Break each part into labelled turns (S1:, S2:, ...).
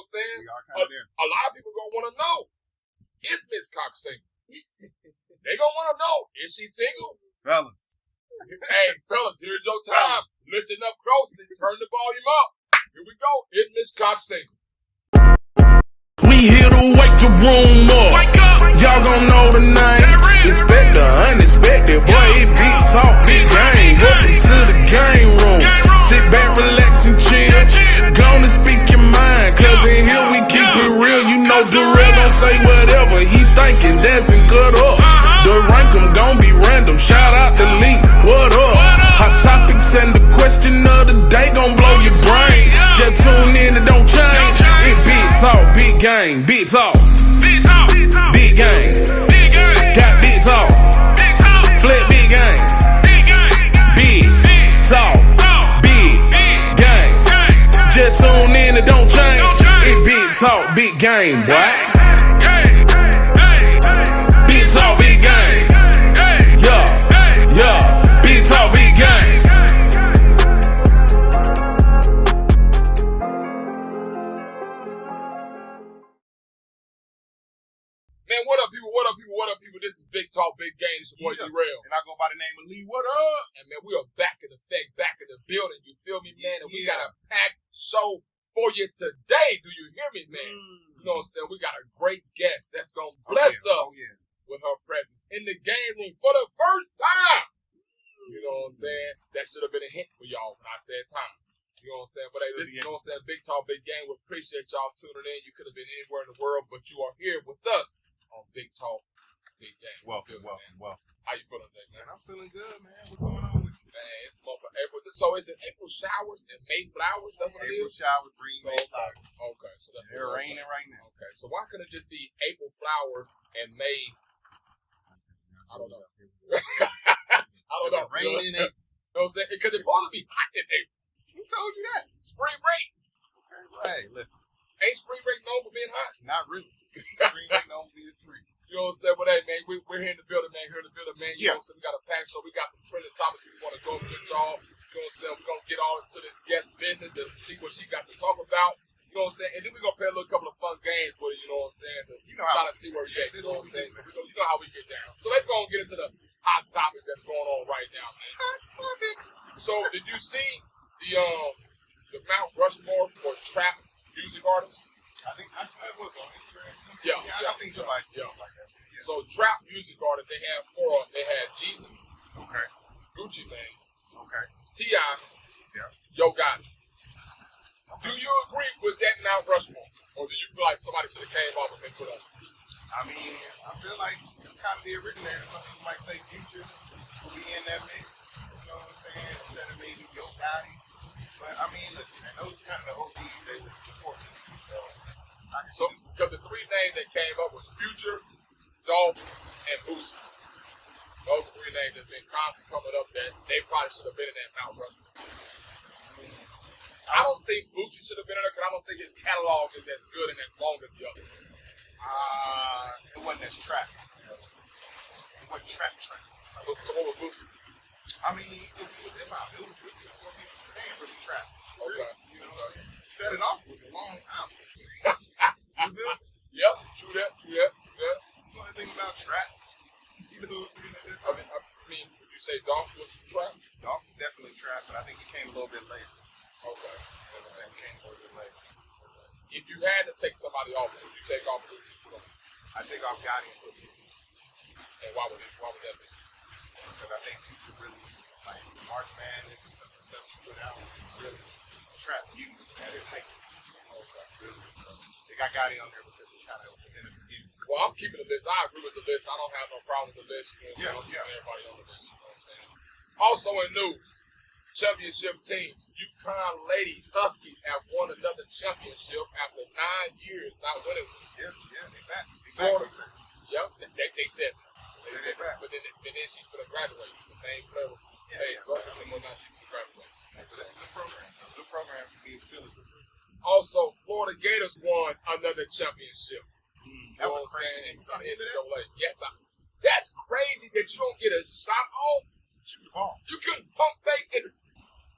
S1: what I'm saying?
S2: We are kind of there.
S1: A lot of people gonna want to know, is Miss Coxx single? They gonna want to know, is she single?
S2: Fellas.
S1: Hey, fellas, here's your time. Listen up closely. Turn the volume up. Here we go. Is Miss Coxx single?
S3: We here to wake the room up. Y'all gon' know the name. Expect the unexpected. Boy, it big talk, big game. Welcome to the game room. Sit back, relax, and chill. Gonna speak your mind, cause in here we keep it real. You know Durrell gon' say whatever he thinking, dancing good up. The rank 'em gon' be random. Shout out to Lee, what up? Hot topics and the question of the day gon' blow your brain. Just tune in, it don't change. It big talk, big game, big talk. Big game. Got big talk. Flip big game. Big talk. Big game. Just tune in, it don't change. It big talk, big game, boy. Big talk, big game. Yeah. Big talk, big game.
S1: Man, what up, people? What up, people? What up, people? This is Big Talk, Big Game. It's your boy, D-Rail.
S2: And I go by the name of Lee. What up?
S1: And, man, we are back in effect, back in the building. You feel me, man? And we got a packed show for you today. Do you hear me, man? You know what I'm saying? We got a great guest that's going to bless us with her presence in the game room for the first time. You know what I'm saying? That should have been a hint for y'all when I said time. You know what I'm saying? But hey, listen, you know what I'm saying? Big Talk, Big Game. We appreciate y'all tuning in. You could have been anywhere in the world, but you are here with us on Big Talk, Big Game.
S2: Welcome.
S1: How you feeling today, man?
S2: I'm feeling good, man. What's going on with you?
S1: Man, it's month of April. So is it April showers and May flowers? That's what it
S2: April
S1: is?
S2: showers, green May flowers.
S1: Okay, so that's
S2: They're raining right now.
S1: Okay, so why couldn't it just be April flowers and May? I don't know. I don't know.
S2: Rain in April.
S1: You know what I'm saying? Because it's supposed to be hot in April.
S2: Who told you that?
S1: Spring break.
S2: Okay, right. Listen.
S1: Ain't spring break known for being hot?
S2: Not really. Spring break don't be as spring.
S1: You know what I'm saying? But hey, man, we're here in the building, man. Here in the building, man. You know what I'm saying? We got a packed show. We got some trending topics we want to go over with y'all. You know what I'm saying? We're going to get all into this guest business and see what she got to talk about. You know what I'm saying? And then we're going to play a little couple of fun games with it, you know what I'm saying? To try to see where we at, you know what I'm saying? So you know how we get down. So let's go and get into the hot topic that's going on right now, man.
S2: Hot topics.
S1: So did you see the Mount Rushmore for trap music artists?
S2: I think I was on Instagram.
S1: Yeah,
S2: I think somebody like that. Yeah.
S1: So trap music artists, they had Jesus,
S2: Okay.
S1: Gucci Mane,
S2: Okay.
S1: T.I., Yo Gotti. Do you agree with that Mount Rushmore? Or do you feel like somebody should have came up and put up?
S2: I mean, I feel like it's kind of the originator. Some people might say Future will be in that mix. You know what I'm saying? Instead of maybe Yo Gotti. But I mean, listen, man, those are kind of the OGs they were supporting. So,
S1: because the three names that came up was Future, Dolph, and Boosie. Those three names that's been constantly coming up that they probably should have been in that Mount Rushmore. I don't think Boosie should have been in there because I don't think his catalog is as good and as long as the others.
S2: It wasn't as trap. It wasn't trap.
S1: So what was Boosie?
S2: I mean, it was hip-hop. It was what people were saying really trap.
S1: Okay.
S2: You know, set it off with a long album.
S1: Yep, true that.
S2: You know anything about trap? You know,
S1: I mean, would you say Dolph was trap?
S2: Dolph was definitely trap, but I think he came a little bit later.
S1: Okay.
S2: He came a little bit later.
S1: If you had to take somebody off, would you take off Boosie?
S2: I'd take off Gotti and Boosie.
S1: And why would that be?
S2: Because I think Future really, like, March Madness and some of the stuff he put out, really trap music at his height.
S1: Okay.
S2: Really. They got Gotti on there because he kind of was in the beginning.
S1: Well, I'm keeping the list. I agree with the list. I don't have no problem with the list. You know what I'm saying? I'm keeping everybody on the list. You know what I'm saying? Also in news, championship teams. UConn Ladies Huskies have won another championship after 9 years not winning.
S2: Yeah, they back.
S1: Florida. Yep, they said that. They said
S2: back.
S1: But then she's going to graduate. The main player was, hey, now she's going to graduate.
S2: That's a good program. So good program means still a good program.
S1: Also, Florida Gators won another championship. You
S2: That
S1: know
S2: was
S1: what I'm
S2: crazy.
S1: saying? NCAA. Yes, that's crazy that you don't get a shot off.
S2: Shoot the ball.
S1: You couldn't pump fake and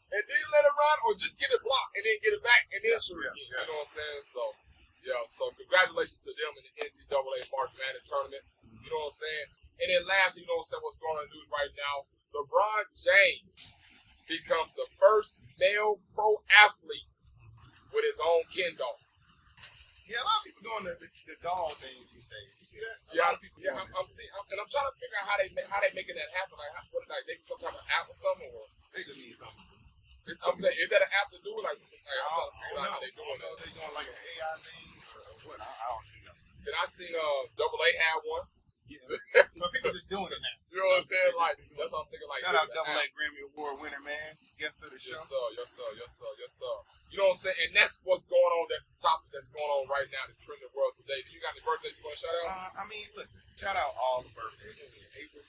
S1: then let it run or just get it blocked and then get it back and then shoot it again. You know what I'm saying? So, Yeah, so congratulations to them in the NCAA March Madness tournament. You know what I'm saying? And then lastly, you know what I'm saying, what's going on in the news right now, LeBron James becomes the first male pro athlete with his own Ken doll.
S2: Yeah, a lot of people doing the doll thing these days. You see that? A lot of people doing
S1: I'm seeing, and I'm trying to figure out how they making that happen. Like, what did they some type of app or something? Or
S2: they just need something.
S1: I'm saying, is that an app to do it? Like I'm trying to figure out how they doing that.
S2: They doing like an AI thing or what? I don't know.
S1: Then I seen Double A had one.
S2: Yeah, but people just doing it now.
S1: You know what I'm saying? Like that's what I'm thinking. Like
S2: shout out Double A Grammy Award winner, man. Guest of the show.
S1: Yes sir. You know what I'm saying? And that's what's going on. That's the topic that's going on right now. The trend in the world today. Do you got any birthdays you want to shout out?
S2: I mean, listen. Shout out all the birthdays in April.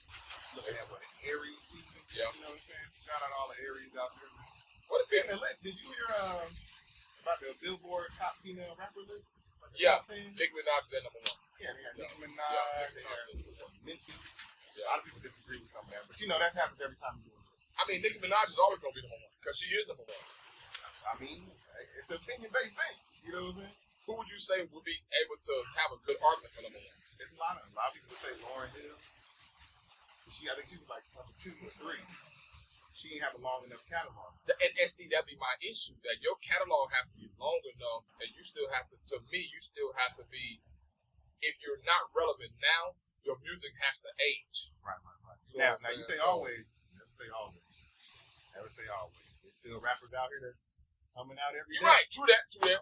S2: Looking at what an Aries season.
S1: Yeah.
S2: You know what I'm saying? Shout out all the Aries out there.
S1: What is
S2: Speaking of list, did you hear about the Billboard top female rapper list?
S1: Yeah, Nicki Minaj is at number 1.
S2: Yeah, they got Nicki Minaj, they got Missy.
S1: Yeah.
S2: A lot of people disagree with some of that, but you know that happens every time you do it.
S1: I mean, Nicki Minaj is always going to be number 1 because she is number 1.
S2: I mean, it's an opinion-based thing. You know what I'm saying?
S1: Who would you say would be able to have a good argument for number 1?
S2: There's a lot of people would say Lauryn Hill. I think she was like number 2 or 3. She didn't have a long enough catalog.
S1: And see, that'd be my issue. That your catalog has to be long enough, and you still have to me, you still have to be, if you're not relevant now, your music has to age.
S2: Right. You know now you say always. Never say always. Never say always. There's still rappers out here that's coming out every day.
S1: You're right. True that. It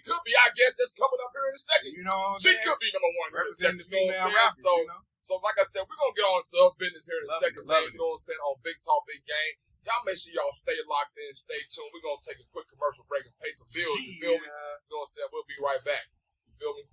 S1: could be, I guess, that's coming up here in a second.
S2: You know what I'm
S1: She
S2: saying?
S1: could be number 1.
S2: Representing the female rappers, you know?
S1: So, like I said, we're going to get on to our business here in a second, man.
S2: It.
S1: You know what I'm saying? On Big Talk, Big Game. Y'all make sure y'all stay locked in, stay tuned. We're going to take a quick commercial break and pay some bills. You feel me? You know what I'm saying? We'll be right back. You feel me?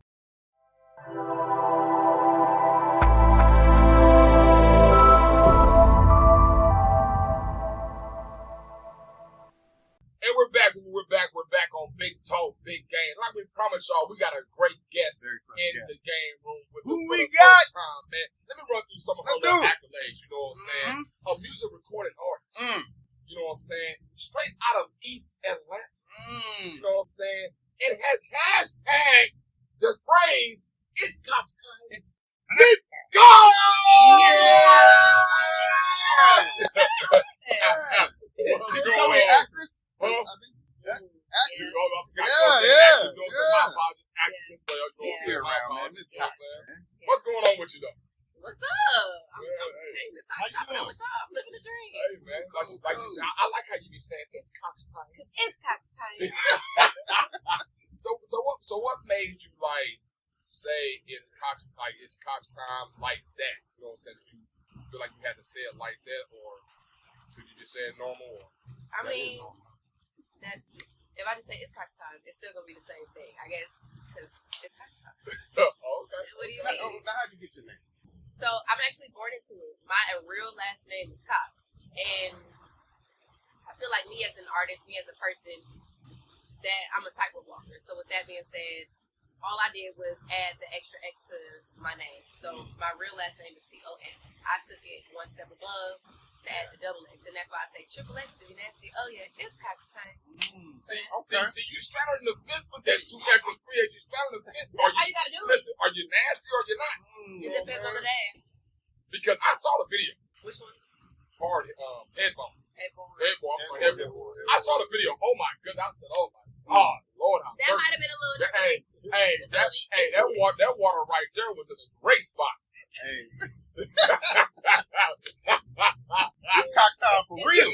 S1: And we're back. We're back on Big Talk, Big Game. Like we promised y'all, we got a great guest in the game room.
S2: Who we got?
S1: Time, man. Let me run through some of her little accolades. You know what I'm saying? A music recording artist. You know what I'm saying? Straight out of East Atlanta. You know what I'm saying? It has hashtag the phrase, it's Coxx time. Let's go!
S2: You know an actress?
S1: Huh?
S2: I think actress.
S1: What's going on with you though?
S4: What's up? I'm chopping up with y'all. I'm living the dream.
S1: Hey man, I like how you be saying it's Coxx time.
S4: Cause it's Coxx time.
S1: So what made you like say it's Coxx time like that? You know what I'm saying? Did you feel like you had to say it like that, or did you just say it normal? Or
S4: I mean, that's if I just say it's Coxx time, it's still gonna be the same thing, I guess, because it's Coxx time.
S1: Oh, okay.
S4: What do you mean?
S2: Now, how'd you get your name?
S4: So I'm actually born into it. My real last name is Coxx, and I feel like me as an artist, me as a person, that I'm a tightrope walker. So with that being said, all I did was add the extra X to my name. So my real last name is Cox. I took it one step above to add the double X, and that's why I say triple X to be nasty. Oh yeah, it's Coxx time.
S1: See, you straddling the fence with that 2 X and 3 X. You straddling the fence.
S4: That's how you gotta do it.
S1: Listen, are you nasty or you're not?
S4: It depends on the day.
S1: Because I saw the video.
S4: Which one?
S1: Hard headbone.
S4: Headboard.
S1: I saw the video. Oh my goodness! I said, oh my God, Lord, how
S4: That might have been a little
S1: that water right there was in a great spot.
S2: Hey. It's Coxx time for real.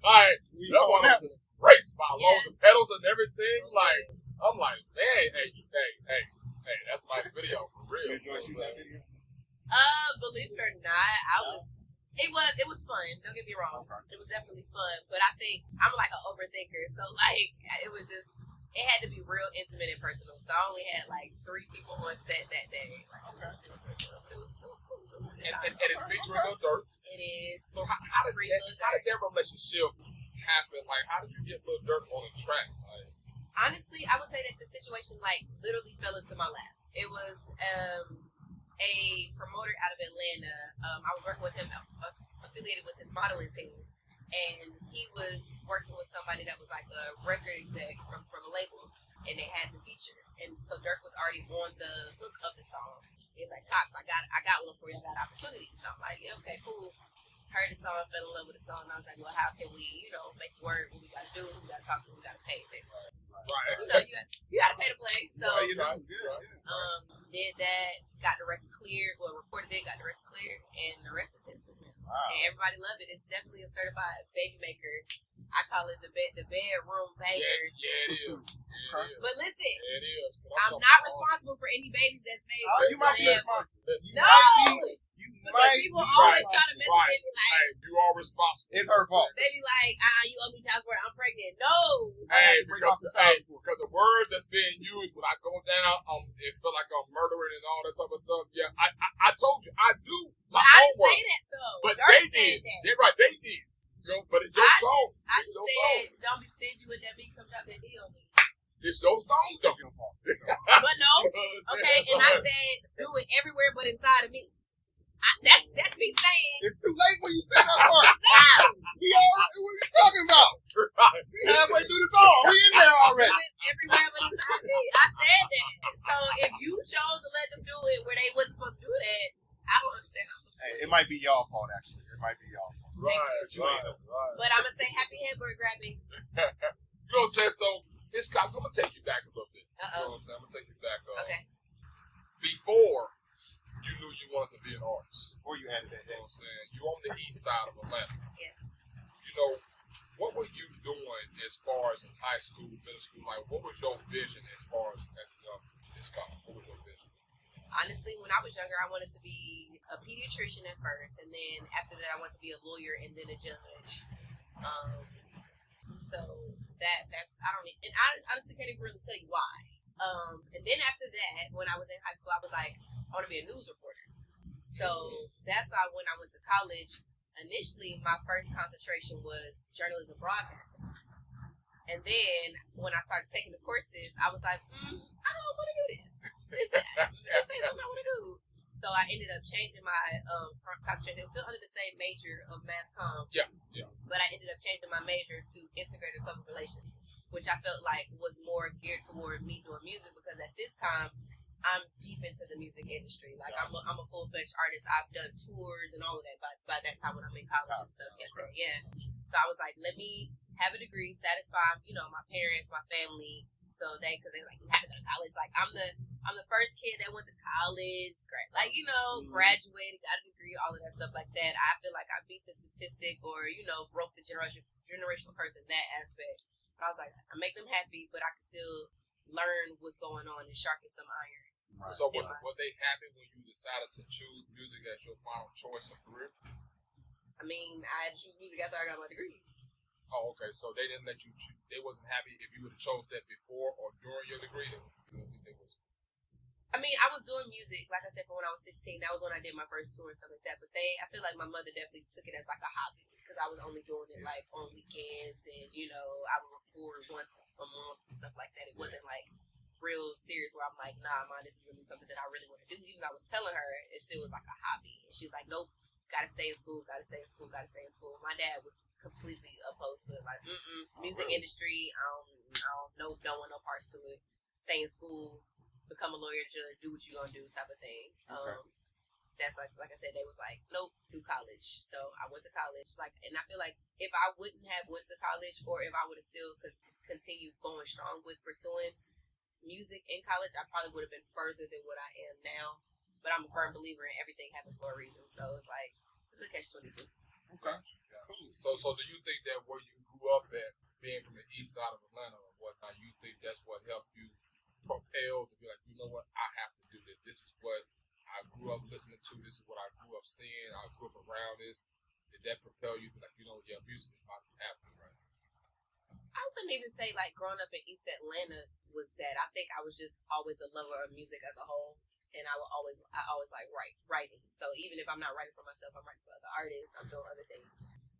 S1: Right. That water was in a great spot. Along the pedals and everything. Like, I'm like, hey, that's my video for real.
S2: You enjoy shooting that video?
S4: Believe it or not, it was fun. Don't get me wrong. It was definitely fun. But I think I'm like an overthinker. So like it had to be real intimate and personal. So I only had like 3 people on set that day. Like, it was cool.
S1: And it's featuring Lil Durk.
S4: It is.
S1: So how did that relationship happen? Like, how did you get Lil Durk on the track? Like,
S4: honestly, I would say that the situation like literally fell into my lap. It was a promoter out of Atlanta. I was working with him, affiliated with his modeling team, and he was working with somebody that was like a record exec from a label, and they had the I got one for you. I got opportunity. So I'm like, yeah, okay, cool. Heard the song, fell in love with the song, and I was like, well, how can we, make it work? What we got to do? Who we got to talk to? Who we got to pay? Basically.
S1: Right.
S4: You got to pay to play. So,
S2: Good.
S4: did that, got the record cleared, recorded it, got the record cleared, and the rest is history.
S2: Wow.
S4: And everybody loved it. It's definitely a certified baby maker. I call it the bedroom banger.
S1: Yeah, it is.
S4: But listen,
S1: it is.
S4: I'm not responsible for any babies that's made.
S2: You might be responsible.
S4: No, because people always try to mess with me like,
S1: you are responsible.
S2: It's her fault.
S4: they be like, you owe me child support. I'm pregnant. No.
S1: Because the words that's being used when I go down, it feel like I'm murdering and all that type of stuff. Yeah, I told you I do.
S4: But I didn't say that though.
S1: But
S4: they
S1: did.
S4: That.
S1: They're right. They did. But it's your song.
S4: I just said, don't be stingy with that beat. Come drop that D on me.
S1: It's your song, though.
S4: But no. Okay, and I said, do it everywhere but inside of me. That's me saying.
S2: It's too late when you say that part.
S4: No.
S2: What are you talking about? We halfway through the song. We in there already.
S4: Everywhere but inside me. I said that. So if you chose to let them do it where they wasn't supposed to do that, I don't understand.
S2: Hey, it might be y'all fault, actually. It might be y'all fault.
S1: Right.
S4: But I'm going to say happy headboard grabbing.
S1: You know what I'm saying? So, Miss Coxx, I'm going to take you back a little bit. You know what I'm saying? I'm going to take you back.
S4: Okay.
S1: Before you knew you wanted to be an artist.
S2: Before you added that,
S1: you know what I'm saying? You on the east side of Atlanta.
S4: Yeah.
S1: What were you doing as far as in high school, middle school? Like, what was your vision as far as this college? What was your vision?
S4: Honestly, when I was younger, I wanted to be a pediatrician at first, and then after that, I wanted to be a lawyer and then a judge. So I honestly can't even really tell you why. And then after that, when I was in high school, I was like, I want to be a news reporter. So that's why when I went to college, initially my first concentration was journalism broadcasting. And then when I started taking the courses, I was like, I don't want to do this. This ain't something I want to do. So I ended up changing my concentration. It was still under the same major of mass comm.
S1: Yeah.
S4: But I ended up changing my major to integrated public relations, which I felt like was more geared toward me doing music because at this time, I'm deep into the music industry. Like I'm a full-fledged artist. I've done tours and all of that by that time when I'm in college and stuff. Yeah. So I was like, let me have a degree, satisfy, my parents, my family. So because they like, you have to go to college. Like I'm the first kid that went to college, graduated, got a degree, all of that stuff like that. I feel like I beat the statistic or, broke the generational curse in that aspect. But I was like, I make them happy, but I can still learn what's going on and sharpen some iron.
S2: Right.
S1: So was they happy when you decided to choose music as your final choice of career?
S4: I mean, I had to choose music after I got my degree.
S1: Oh, okay. So they didn't let you choose. They wasn't happy if you would have chose that before or during your degree? You don't think they was?
S4: I mean, I was doing music, like I said, from when I was 16. That was when I did my first tour and stuff like that. But I feel like my mother definitely took it as like a hobby because I was only doing it like on weekends and, I would record once a month and stuff like that. It wasn't like real serious where I'm like, nah, Mom, this is really something that I really want to do. Even though I was telling her, it still was like a hobby. And she's like, nope, gotta stay in school, gotta stay in school, gotta stay in school. My dad was completely opposed to it. Like, music industry, don't want no parts to it. Stay in school, become a lawyer, judge, do what you gonna do type of thing.
S2: Okay.
S4: That's like I said, they was like, nope, do college. So I went to college. And I feel like if I wouldn't have went to college or if I would have still continued going strong with pursuing music in college, I probably would have been further than what I am now. But I'm a firm believer in everything happens for a reason. So it's like, it's a catch-22.
S2: Okay.
S1: So do you think that where you grew up at, being from the east side of Atlanta or whatnot, you think that's what helped you propel to be like, you know what, I have to do this. This is what I grew up listening to. This is what I grew up seeing. I grew up around this. Did that propel you to be like, music is about to happen right now?
S4: I wouldn't even say like growing up in East Atlanta was that. I think I was just always a lover of music as a whole. And I always like writing. So even if I'm not writing for myself, I'm writing for other artists. I'm doing other things.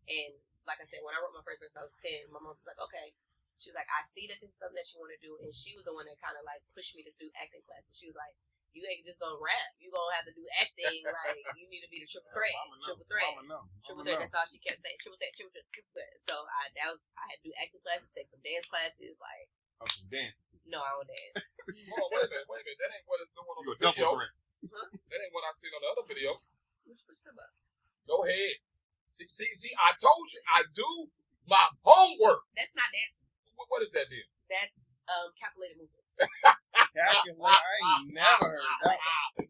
S4: And like I said, when I wrote my first verse, I was 10. My mom was like, okay. She was like, I see that this is something that you want to do. And she was the one that kind of like pushed me to do acting classes. She was like, you ain't just gonna rap. You gonna have to do acting. Like you need to be the triple threat. Triple threat. That's all she kept saying. Triple threat. So I had to do acting classes, take some dance classes. Like
S2: some dance.
S4: No, I don't dance.
S1: Hold on, wait a minute. That ain't what it's doing on
S2: You
S1: the
S2: a
S1: video.
S2: double threat.
S1: That ain't what I seen on the other video.
S4: Which you talking about?
S1: Go ahead. See, I told you I do my homework.
S4: That's not dancing.
S1: What is that then?
S4: That's calculated movements.
S2: Calculated. I ain't never heard that one.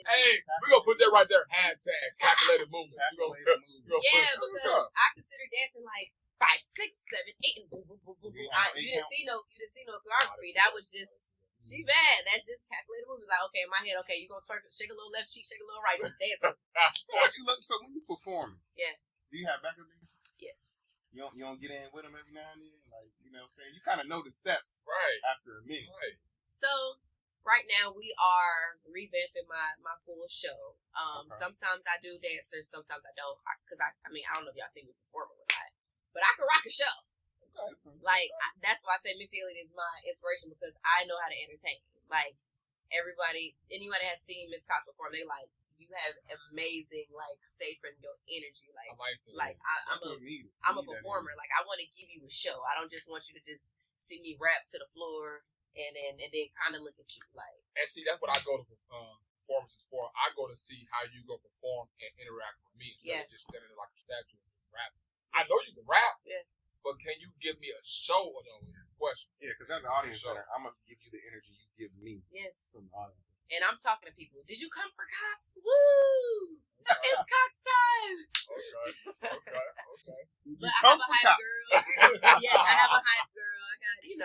S1: Hey, we're going to put that right there. Hashtag calculated movement.
S2: Calculated movement.
S4: Yeah, because I consider dancing like 5, 6, 7, 8, and boom, boom, boom, boom, boom. You didn't see no choreography. That was just, she bad. That's just calculated movements. Like, okay, in my head, okay, you going to shake a little left cheek, shake a little right, dance.
S2: So when you perform,
S4: yeah,
S2: do you have backup dancers?
S4: yes.
S2: You don't get in with them every now and then? Like, you know what I'm saying? You kind of know the steps after a minute.
S1: Right.
S4: So, right now, we are revamping my full show. Sometimes I do dancers, sometimes I don't. Because, I don't know if y'all see me performing with that. But I can rock a show.
S1: Okay.
S4: Like, that's why I say Missy Elliott is my inspiration, because I know how to entertain. Like, anyone that has seen Miss Coxx perform, they like, you have amazing, like, stage friend, your energy. Like, I'm a performer. Like, I want to give you a show. I don't just want you to just see me rap to the floor and then kind of look at you. Like,
S1: and see, that's what I go to performances for. I go to see how you go perform and interact with me instead of just standing there like a statue and rap. I know you can rap, but can you give me a show or no? Is the question.
S2: Yeah, because as an audience member, I'm going to give you the energy you give me.
S4: Yes.
S2: From the audience.
S4: And I'm talking to people. Did you come for Coxx? Woo! It's Coxx time.
S1: Okay.
S4: But I have a hype girl. Yes, I have a hype girl. I got, we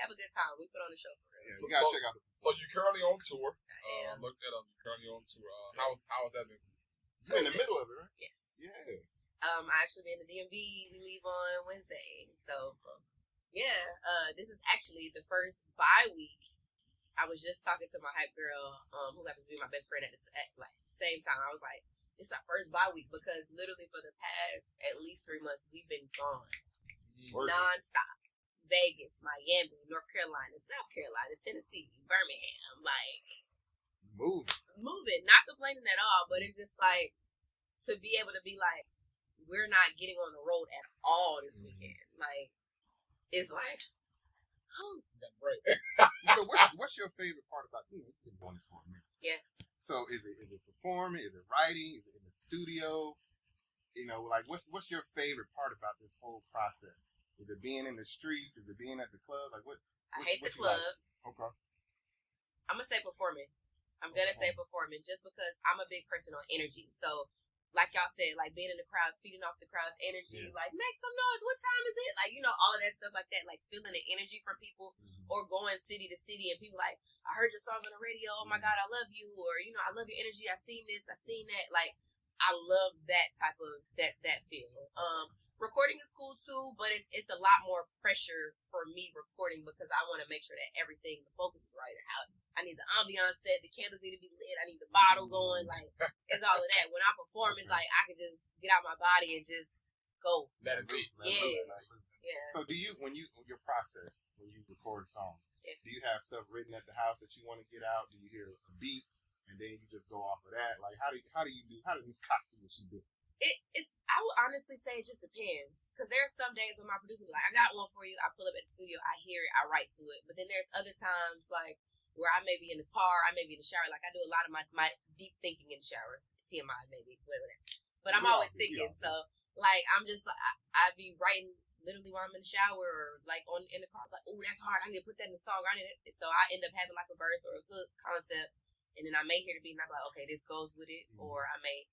S4: have a good time. We put on the show for real.
S2: Yeah, you gotta check out the.
S1: So you're currently on tour.
S4: I am.
S1: Look that up. You're currently on tour. How's that been?
S2: You're in the middle of it, right?
S4: Yes.
S2: Yeah.
S4: I actually been in the DMV. We leave on Wednesday. So, this is actually the first bye week. I was just talking to my hype girl, who happens to be my best friend at the same time. I was like, "This is our first bye week," because literally for the past at least 3 months, we've been gone nonstop. Vegas, Miami, North Carolina, South Carolina, Tennessee, Birmingham, like moving, not complaining at all, but it's just like to be able to be like, we're not getting on the road at all this weekend. Like, it's like.
S1: Right.
S2: So what's your favorite part about you've been doing this for a minute?
S4: Yeah.
S2: So is it performing? Is it writing? Is it in the studio? Like what's your favorite part about this whole process? Is it being in the streets? Is it being at the club? Like what?
S4: I hate the club.
S2: Like? Okay.
S4: I'm gonna say performing. I'm gonna say performing just because I'm a big person on energy. So, like y'all said, like being in the crowds, feeding off the crowd's energy, like make some noise. What time is it? Like, all of that stuff like that, like feeling the energy from people or going city to city and people like, I heard your song on the radio. Oh my God, I love you. Or, I love your energy. I seen this. I seen that. Like, I love that type of, that feel. Recording is cool too, but it's a lot more pressure for me recording because I want to make sure that everything, the focus is right. I need the ambiance set, the candles need to be lit, I need the bottle going, like, it's all of that. When I perform, it's like I can just get out my body and just go.
S1: Let it be.
S4: Yeah.
S2: So do you, your process, when you record a song, do you have stuff written at the house that you want to get out? Do you hear a beat and then you just go off of that? Like, how does this costume that she do?
S4: I would honestly say it just depends. Because there are some days when my producer be like, I got one for you. I pull up at the studio, I hear it, I write to it. But then there's other times like where I may be in the car, I may be in the shower. Like I do a lot of my deep thinking in the shower. TMI maybe, whatever that. But I'm always thinking. So like I'm just like I be writing literally while I'm in the shower or like in the car. Like, oh, that's hard. I need to put that in the song. So I end up having like a verse or a hook concept. And then I may hear the beat and I'm like, okay, this goes with it. Or I may,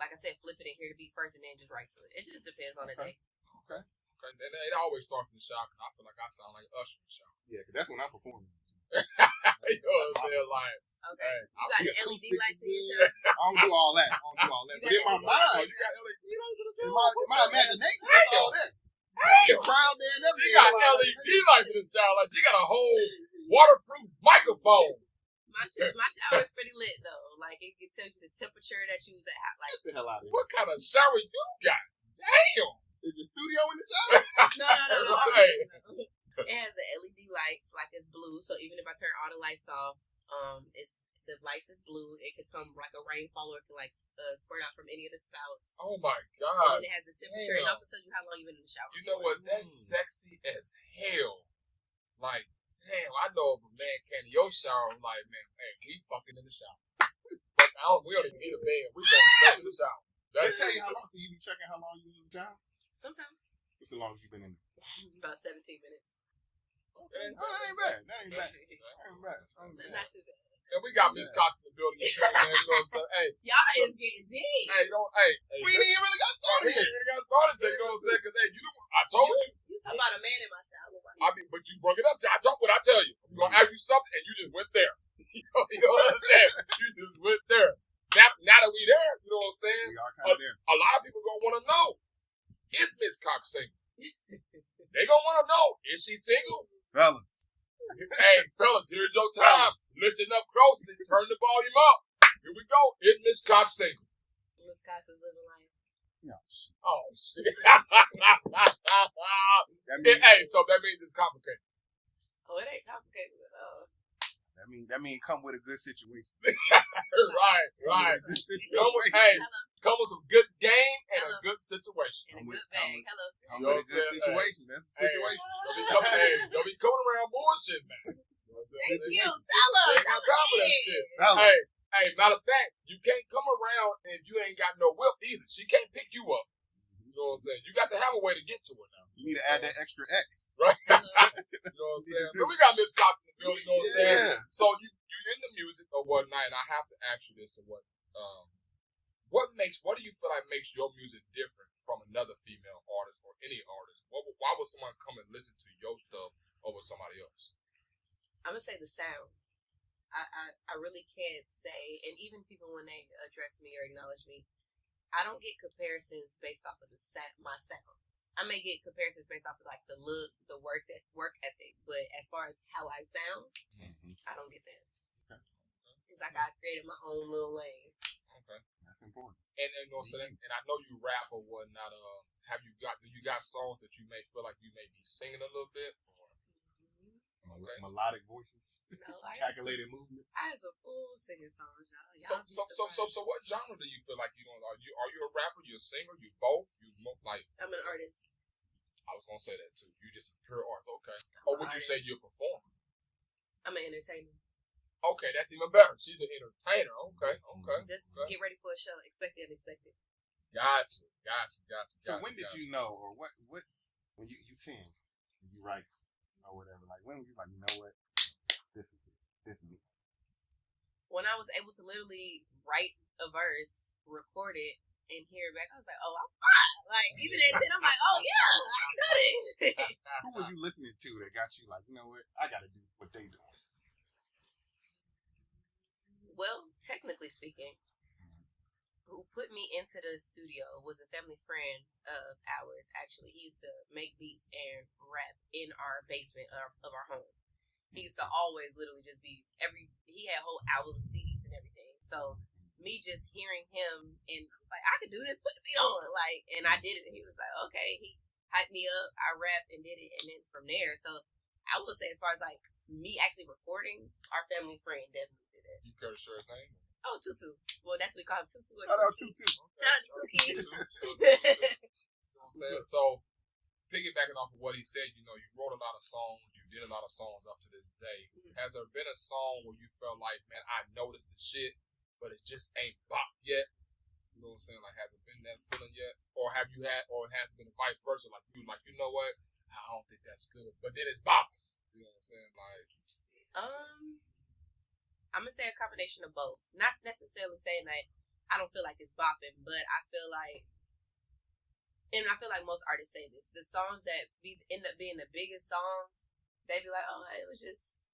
S4: like I said, flip it and hear the beat first and then just write to it. It just depends on the day.
S1: Okay. And it always starts in the shower because I feel like I sound like Usher in the shower.
S2: Yeah, because that's when I'm performing.
S1: You know what I'm saying? Like,
S4: okay.
S1: Hey,
S4: you got the LED lights in your shower?
S2: I don't do all that. But in my mind,
S1: you got LED lights in the
S2: in
S1: shower?
S2: my imagination, that's all that.
S1: Damn.
S2: Crowd there and
S1: She
S2: everything.
S1: got LED lights in the shower. Like, she got a whole waterproof microphone.
S4: My shower is pretty lit though. Like it tells you the temperature that you like.
S2: Get the hell out of here.
S1: What kind of shower you got? Damn.
S2: Is the studio in the shower?
S4: No.
S1: Right.
S4: It has the LED lights, like it's blue. So even if I turn all the lights off, the lights is blue. It could come like a rainfall or it can like squirt out from any of the spouts.
S1: Oh my
S4: And
S1: God.
S4: then it has the temperature.
S1: Damn.
S4: It also tells you how long you've been in the shower.
S1: You know what? That's sexy as hell. Like, damn, I know if a man came to your shower, I'm like, man, hey, we fucking in the shower. We don't even need a band. We going straight to the shower.
S2: They tell you how long. So you be checking how long you been in the job?
S4: Sometimes.
S2: What's the longest you been in?
S4: About 17 minutes.
S1: Okay.
S2: Oh, that ain't bad. That ain't bad.
S4: Not too bad.
S1: And we got Miss Coxx in the building. You know what I'm saying? Hey,
S4: Y'all is getting deep.
S1: hey,
S2: We didn't even really got started
S1: we
S2: yet.
S1: ain't even got started yet. You know what I'm saying? Because I told you.
S4: You talking about a man in my shower.
S1: But you brought it up. I told what I tell you. I'm gonna ask you something, and you just went there. You know what I'm saying? You just went there. Now that we there, you know what I'm saying?
S2: We are kind of there.
S1: A lot of people gonna want to know: is Miss Coxx single? They gonna want to know: is she single?
S2: Fellas.
S1: Hey, fellas, here's your time. Listen up closely. Turn the volume up. Here we go. Is Miss Coxx single?
S4: Miss Coxx is living life.
S2: No.
S1: Oh shit.
S2: That means,
S1: Hey, so that means it's complicated.
S4: Oh, it ain't complicated at all.
S2: that mean come with a good situation.
S1: Right. Come with some good game and a good situation.
S4: In a good bag. Hello.
S2: Come with a good situation. That's the situation.
S1: Don't be coming around bullshit, man.
S4: Thank you. Tell us.
S1: Ain't got time for that shit.
S2: Fellas.
S1: Hey, matter of fact, you can't come around and you ain't got no whip either. She can't pick you up. You know what I'm saying? You got to have a way to get to her now.
S2: You need to add that extra X.
S1: Right? You know what I'm saying? But we got Miss Coxx in the building, you know what I'm saying?
S2: Yeah.
S1: So you're in the music or whatnot, and I have to ask you this: what do you feel like makes your music different from another female artist or any artist? Why would someone come and listen to your stuff over somebody else?
S4: I'm gonna say the sound. I really can't say, and even people when they address me or acknowledge me, I don't get comparisons based off of my sound. I may get comparisons based off of like the look, the work ethic, but as far as how I sound, I don't get that. It's like I created my own little lane.
S1: Okay,
S2: that's important.
S1: And you know, and I know you rap or whatnot. Do you got songs that you may feel like you may be singing a little bit? Okay.
S2: Melodic voices,
S4: no,
S2: calculated movements.
S4: I have a full singing songs, y'all.
S1: So what genre do you feel like you don't? Are you a rapper? You a singer? You both?
S4: I'm an artist.
S1: I was gonna say that too. You just pure art, okay? Or would you say you're a performer?
S4: I'm an entertainer.
S1: Okay, that's even better. She's an entertainer. Okay.
S4: Just get ready for a show. Expect the unexpected.
S1: Gotcha.
S2: So when did you know, or what when you 10, and you write or whatever? Like when were you like, you know what, this is me?
S4: When I was able to literally write a verse, record it, and hear it back, I was like, oh, I'm fine. Like even at 10, I'm like, oh yeah, I got it.
S2: Who were you listening to that got you like, you know what, I got to do what they doing?
S4: Well, technically speaking, who put me into the studio was a family friend of ours, actually. He used to make beats and rap in our basement of our home. He used to always literally just he had whole album CDs and everything. So me just hearing him and like, I could do this, put the beat on. Like, and I did it. And he was like, okay. He hyped me up. I rapped and did it. And then from there, so I would say as far as like me actually recording, our family friend definitely did it.
S1: You care to share his name?
S4: Oh, Tutu. Well, that's what we call him, Tutu.
S2: Tutu.
S4: Shout out to Tutu.
S1: You know what I'm saying? So, piggybacking off of what he said, you wrote a lot of songs, you did a lot of songs up to this day. Has there been a song where you felt like, man, I noticed the shit, but it just ain't bop yet? You know what I'm saying? Like, has it been that feeling yet? Or has it been vice versa? Like, you know what? I don't think that's good, but then it's bop. You know what I'm saying? Like,
S4: I'm gonna say a combination of both. Not necessarily saying that I don't feel like it's bopping, but I feel like most artists say this: the songs that end up being the biggest songs, they be like, "Oh, it was just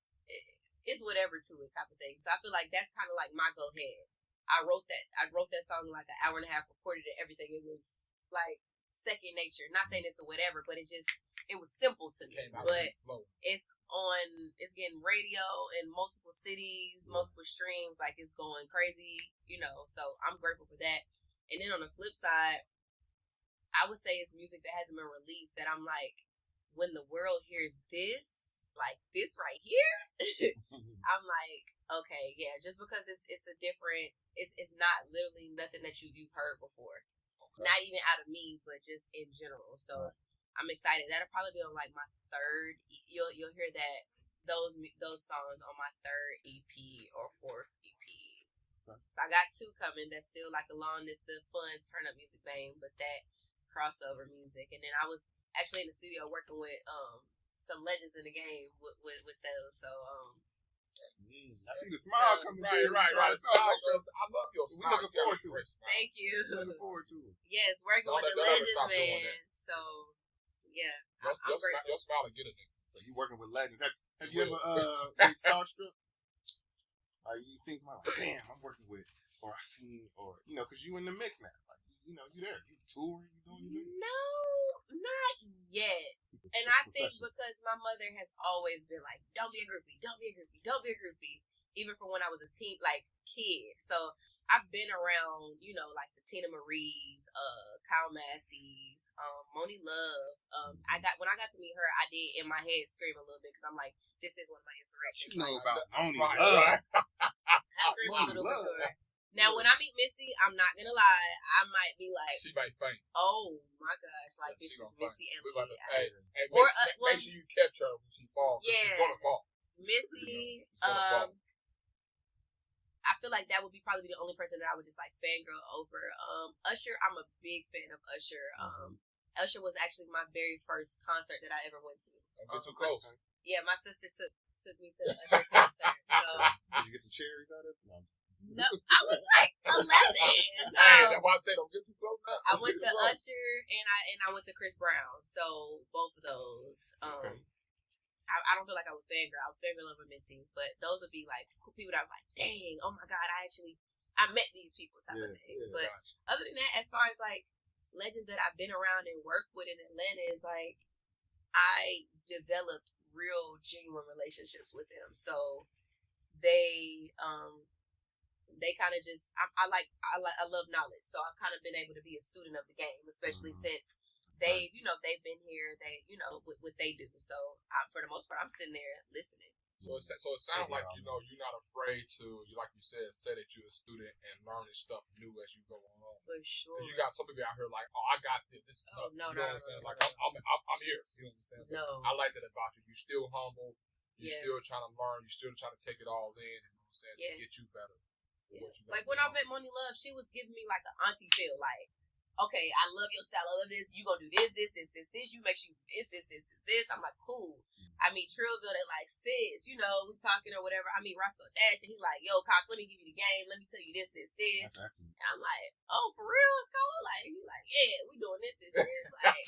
S4: it's whatever to it" type of thing. So I feel like that's kind of like my go ahead. I wrote that song like an hour and a half, recorded it, everything. It was like second nature. Not saying it's a whatever, but it was simple to me. But it's getting radio in multiple cities, multiple streams, like it's going crazy, so I'm grateful for that. And then on the flip side, I would say it's music that hasn't been released that I'm like, when the world hears this, like this right here, I'm like, okay, yeah, just because it's a different, it's not literally nothing that you've heard before. Okay. Not even out of me, but just in general. So I'm excited. That'll probably be on like my third. You'll hear those songs on my third EP or fourth EP. So I got 2 coming that's still like along the fun turn up music vein, but that crossover music. And then I was actually in the studio working with some legends in the game with those. So
S2: I see the smile coming through.
S1: Right. I love your smile.
S2: We looking forward to it.
S4: Thank you.
S2: Looking forward to it.
S4: Yes, working with the legends, man. So yeah,
S1: your smile will get it.
S2: So you working with legends? Have you ever been starstruck? Like you seen somebody like, damn, I'm working with, or I seen, or because you in the mix now. Like you there, you touring, you doing your thing.
S4: No, not yet. And I think because my mother has always been like, don't be a groupie, don't be a groupie, don't be a groupie. Even from when I was a teen, kid. So I've been around, like the Tina Marie's, Kyle Massey's, Moni Love. When I got to meet her, I did in my head scream a little bit because I'm like, this is one of my inspirations.
S2: You know about Moni
S1: Love.
S2: Love.
S4: I scream a little bit sure. Now, when I meet Missy, I'm not gonna lie, I might be like,
S1: she might faint.
S4: Oh my gosh, like this is Missy Elliott.
S1: Make sure you catch her when she falls.
S4: Yeah,
S1: she's gonna fall.
S4: Missy, I feel like that would be probably the only person that I would just like fangirl over. Usher, I'm a big fan of Usher. Usher was actually my very first concert that I ever went to.
S1: Don't get too close.
S4: Yeah, my sister took me to an Usher concert. So
S2: did you get some cherries out of it?
S4: No, I was like 11.
S1: That's why I say don't get too close now.
S4: I went to Usher and I went to Chris Brown. So both of those.
S2: Okay.
S4: I don't feel like I would fangirl. I would fangirl over Missy, but those would be like people that I'm like, dang, oh my god, I met these people type of thing.
S2: Yeah,
S4: but other than that, as far as like legends that I've been around and worked with in Atlanta, is like I developed real genuine relationships with them. So they kind of just I love knowledge. So I've kind of been able to be a student of the game, especially since they've been here, what they do. So for the most part, I'm sitting there listening.
S1: So it sounds like you're not afraid to, like you said, say that you're a student and learning stuff new as you go along.
S4: For sure.
S1: Because you got some people out here like, oh, I got this.
S4: No.
S1: What I'm saying? Like I'm here. You know what I'm saying?
S4: No.
S1: I like that about you. You're still humble. You're
S4: Yeah.
S1: still trying to learn. You're still trying to take it all in. You know what I'm saying?
S4: Yeah.
S1: To get you better.
S4: Yeah. Like when I met Moni Love, she was giving me like an auntie feel. Like, okay, I love your style. I love this. You gonna do this. You make sure you this. I'm like, cool. I meet Trillville, they're like, sis, we talking or whatever. I meet Roscoe Dash, and he's like, yo, Coxx, let me give you the game. Let me tell you this.
S2: That's excellent.
S4: And I'm like, oh, for real, Roscoe? Like, he's like, yeah, we doing this. Like,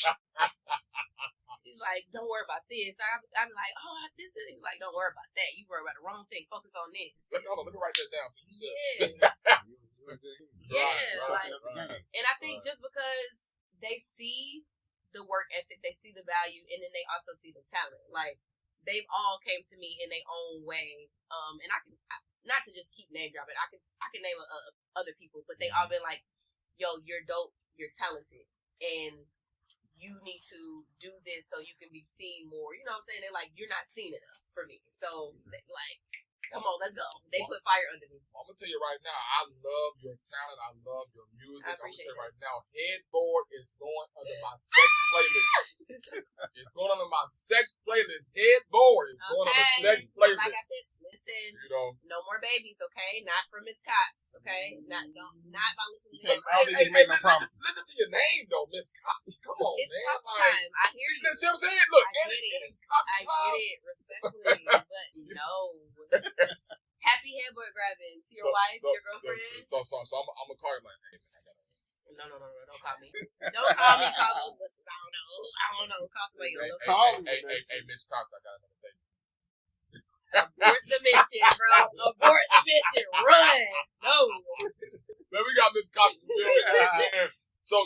S4: he's like, don't worry about this. I'm like, oh, this is. He's like, don't worry about that. You worry about the wrong thing. Focus on this.
S1: Let me write that down. So you said,
S4: Right. And I think just because they see the work ethic, they see the value, and then they also see the talent. Like, they've all came to me in their own way. And I can not to just keep name dropping. I can name other people, but they all been like, yo, you're dope, you're talented, and you need to do this so you can be seen more. You know what I'm saying? They're like, you're not seen enough for me. So, like, come on, let's go. They put fire under me.
S1: I'm going to tell you right now, I love your talent. I love your music.
S4: I
S1: I'm going to tell
S4: appreciate
S1: you right now, Headboard is going under my sex playlist. It's going under my sex playlist. Headboard is going under sex playlist.
S4: Like I said, listen,
S1: You know,
S4: no more babies, okay? Not from Miss Coxx, okay? Not by listening to
S2: Hey,
S4: him.
S1: listen to your name, though, Miss Coxx. Come on,
S4: It's
S1: man.
S4: Coxx
S1: Like,
S4: time. I hear you.
S1: see what I'm saying? Look,
S4: I
S1: it
S4: get
S1: is Coxx
S4: I
S1: time.
S4: get it, respectfully, but no. Happy headboard grabbing to your wife, your girlfriend.
S1: So I'm gonna call you like, hey man, I gotta.
S4: No, don't call me. Don't call me. Call Ghostbusters. I don't know. Call somebody else.
S1: Hey, Miss Coxx, I got another baby.
S4: Abort the mission, bro. Abort the mission. Run. No.
S1: Man, we got Miss Coxx in the building. So,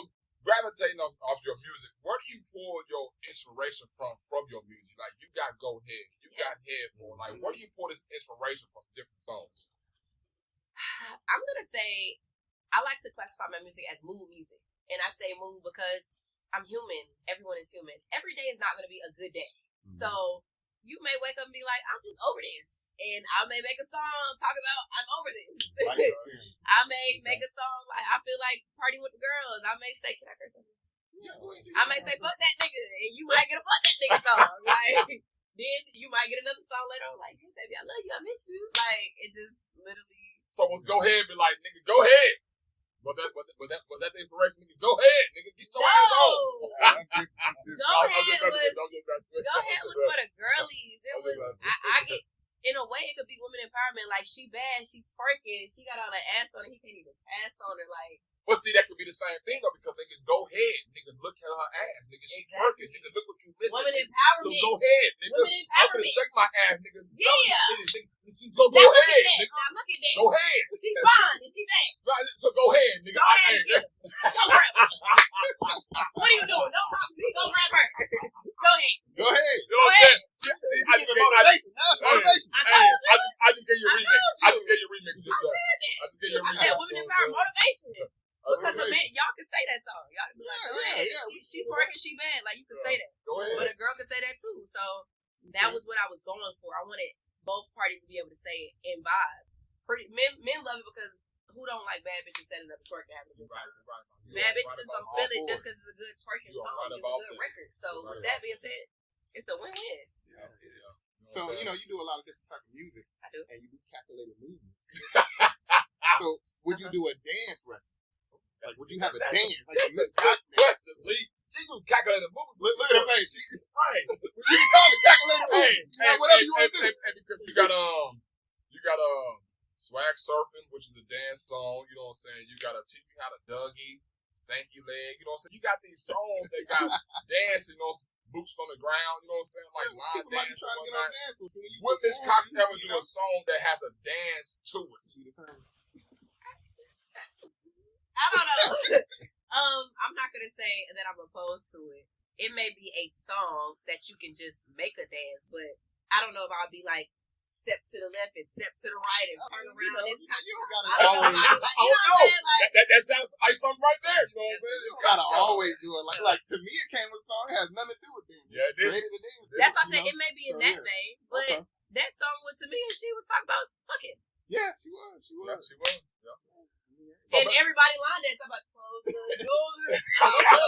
S1: gravitating off your music, where do you pull your inspiration from your music? Like, you got Go Ahead, you got Headboard. Like, where do you pull this inspiration from different songs?
S4: I'm going to say, I like to classify my music as mood music. And I say mood because I'm human. Everyone is human. Every day is not going to be a good day. Mm-hmm. So, you may wake up and be like, I'm just over this. And I may make a song talk about, I'm over this. I may make a song like, I feel like partying with the girls. I may say, can I curse something? I may say, fuck that nigga. And you might get a fuck that nigga song. Like, then you might get another song later on like, hey, baby, I love you. I miss you. Like, it just literally
S1: So let's go ahead and be like, nigga, go ahead. Was that the inspiration? Nigga, go ahead. Nigga, get your ass on.
S4: Go ahead was for the girlies. It was, I get, in a way, it could be women empowerment. Like, she bad, she twerking, she got all that ass on her, he can't even pass on her. Like,
S1: well, see, that could be the same thing, though, because nigga, go ahead. Nigga, look at her ass. Nigga, she twerking. Nigga, look what you missing.
S4: Women empowerment.
S1: So go ahead, nigga.
S4: Women
S1: I'm
S4: empowerment.
S1: gonna shake my ass, nigga.
S4: Yeah.
S1: So go ahead, nigga.
S4: Now look at that.
S1: Go ahead.
S4: She fine and she bad.
S1: Right, so go ahead, nigga.
S4: Go ahead and get her. Go grab her. What are you doing? Don't talk to me. Go grab her. Go ahead.
S2: Go ahead.
S1: You know what I'm saying? See, I just
S2: Motivation. Motivation.
S1: I just gave you a remix. I just gave you a remix.
S4: I said women empowerment motivation. Because y'all can say that song. Y'all can be like, she's working, she bad. Like, you can say that.
S1: Go ahead.
S4: But a girl can say that too. So that was what I was going for. I wanted both parties to be able to say it and vibe. Men love it because who don't like bad bitches standing up and twerking having a good time? Right. Bad bitches just don't feel it just because it's a good twerking song. It's a good record. So with that being said, it's a win-win.
S2: Yeah. So, you do a lot of different type of music.
S4: I do.
S2: And you do calculated movements. So would you do a dance record? Like, would you have a dance? Like,
S1: that's a good question, Lee. She do calculated movements.
S2: Look at her face.
S1: Right.
S2: You can call it calculated movements. Whatever you want to do.
S1: Hey, because you got swag surfing, which is a dance song. You know what I'm saying? You got to teach me how to Dougie, stanky leg. You know what I'm saying? You got these songs that got dancing, boots from the ground. You know what I'm saying? Like line dance. Would Miss Coxx ever do a song that has a dance to it?
S4: I don't know. I'm not gonna say that I'm opposed to it. It may be a song that you can just make a dance, but I don't know if I'll be like step to the left and step to the right and turn around. This kind of stuff. I don't know.
S1: That sounds like something right there. You know what I'm saying?
S2: You gotta always do it. Like to me, it came with a song. It has nothing to do with dance. Yeah, it did.
S4: That's why I said it may be in that vein, but that song was to me, and she was talking about fucking.
S2: Yeah, she was.
S1: Yeah.
S4: So, and everybody lined that about close the door. Talking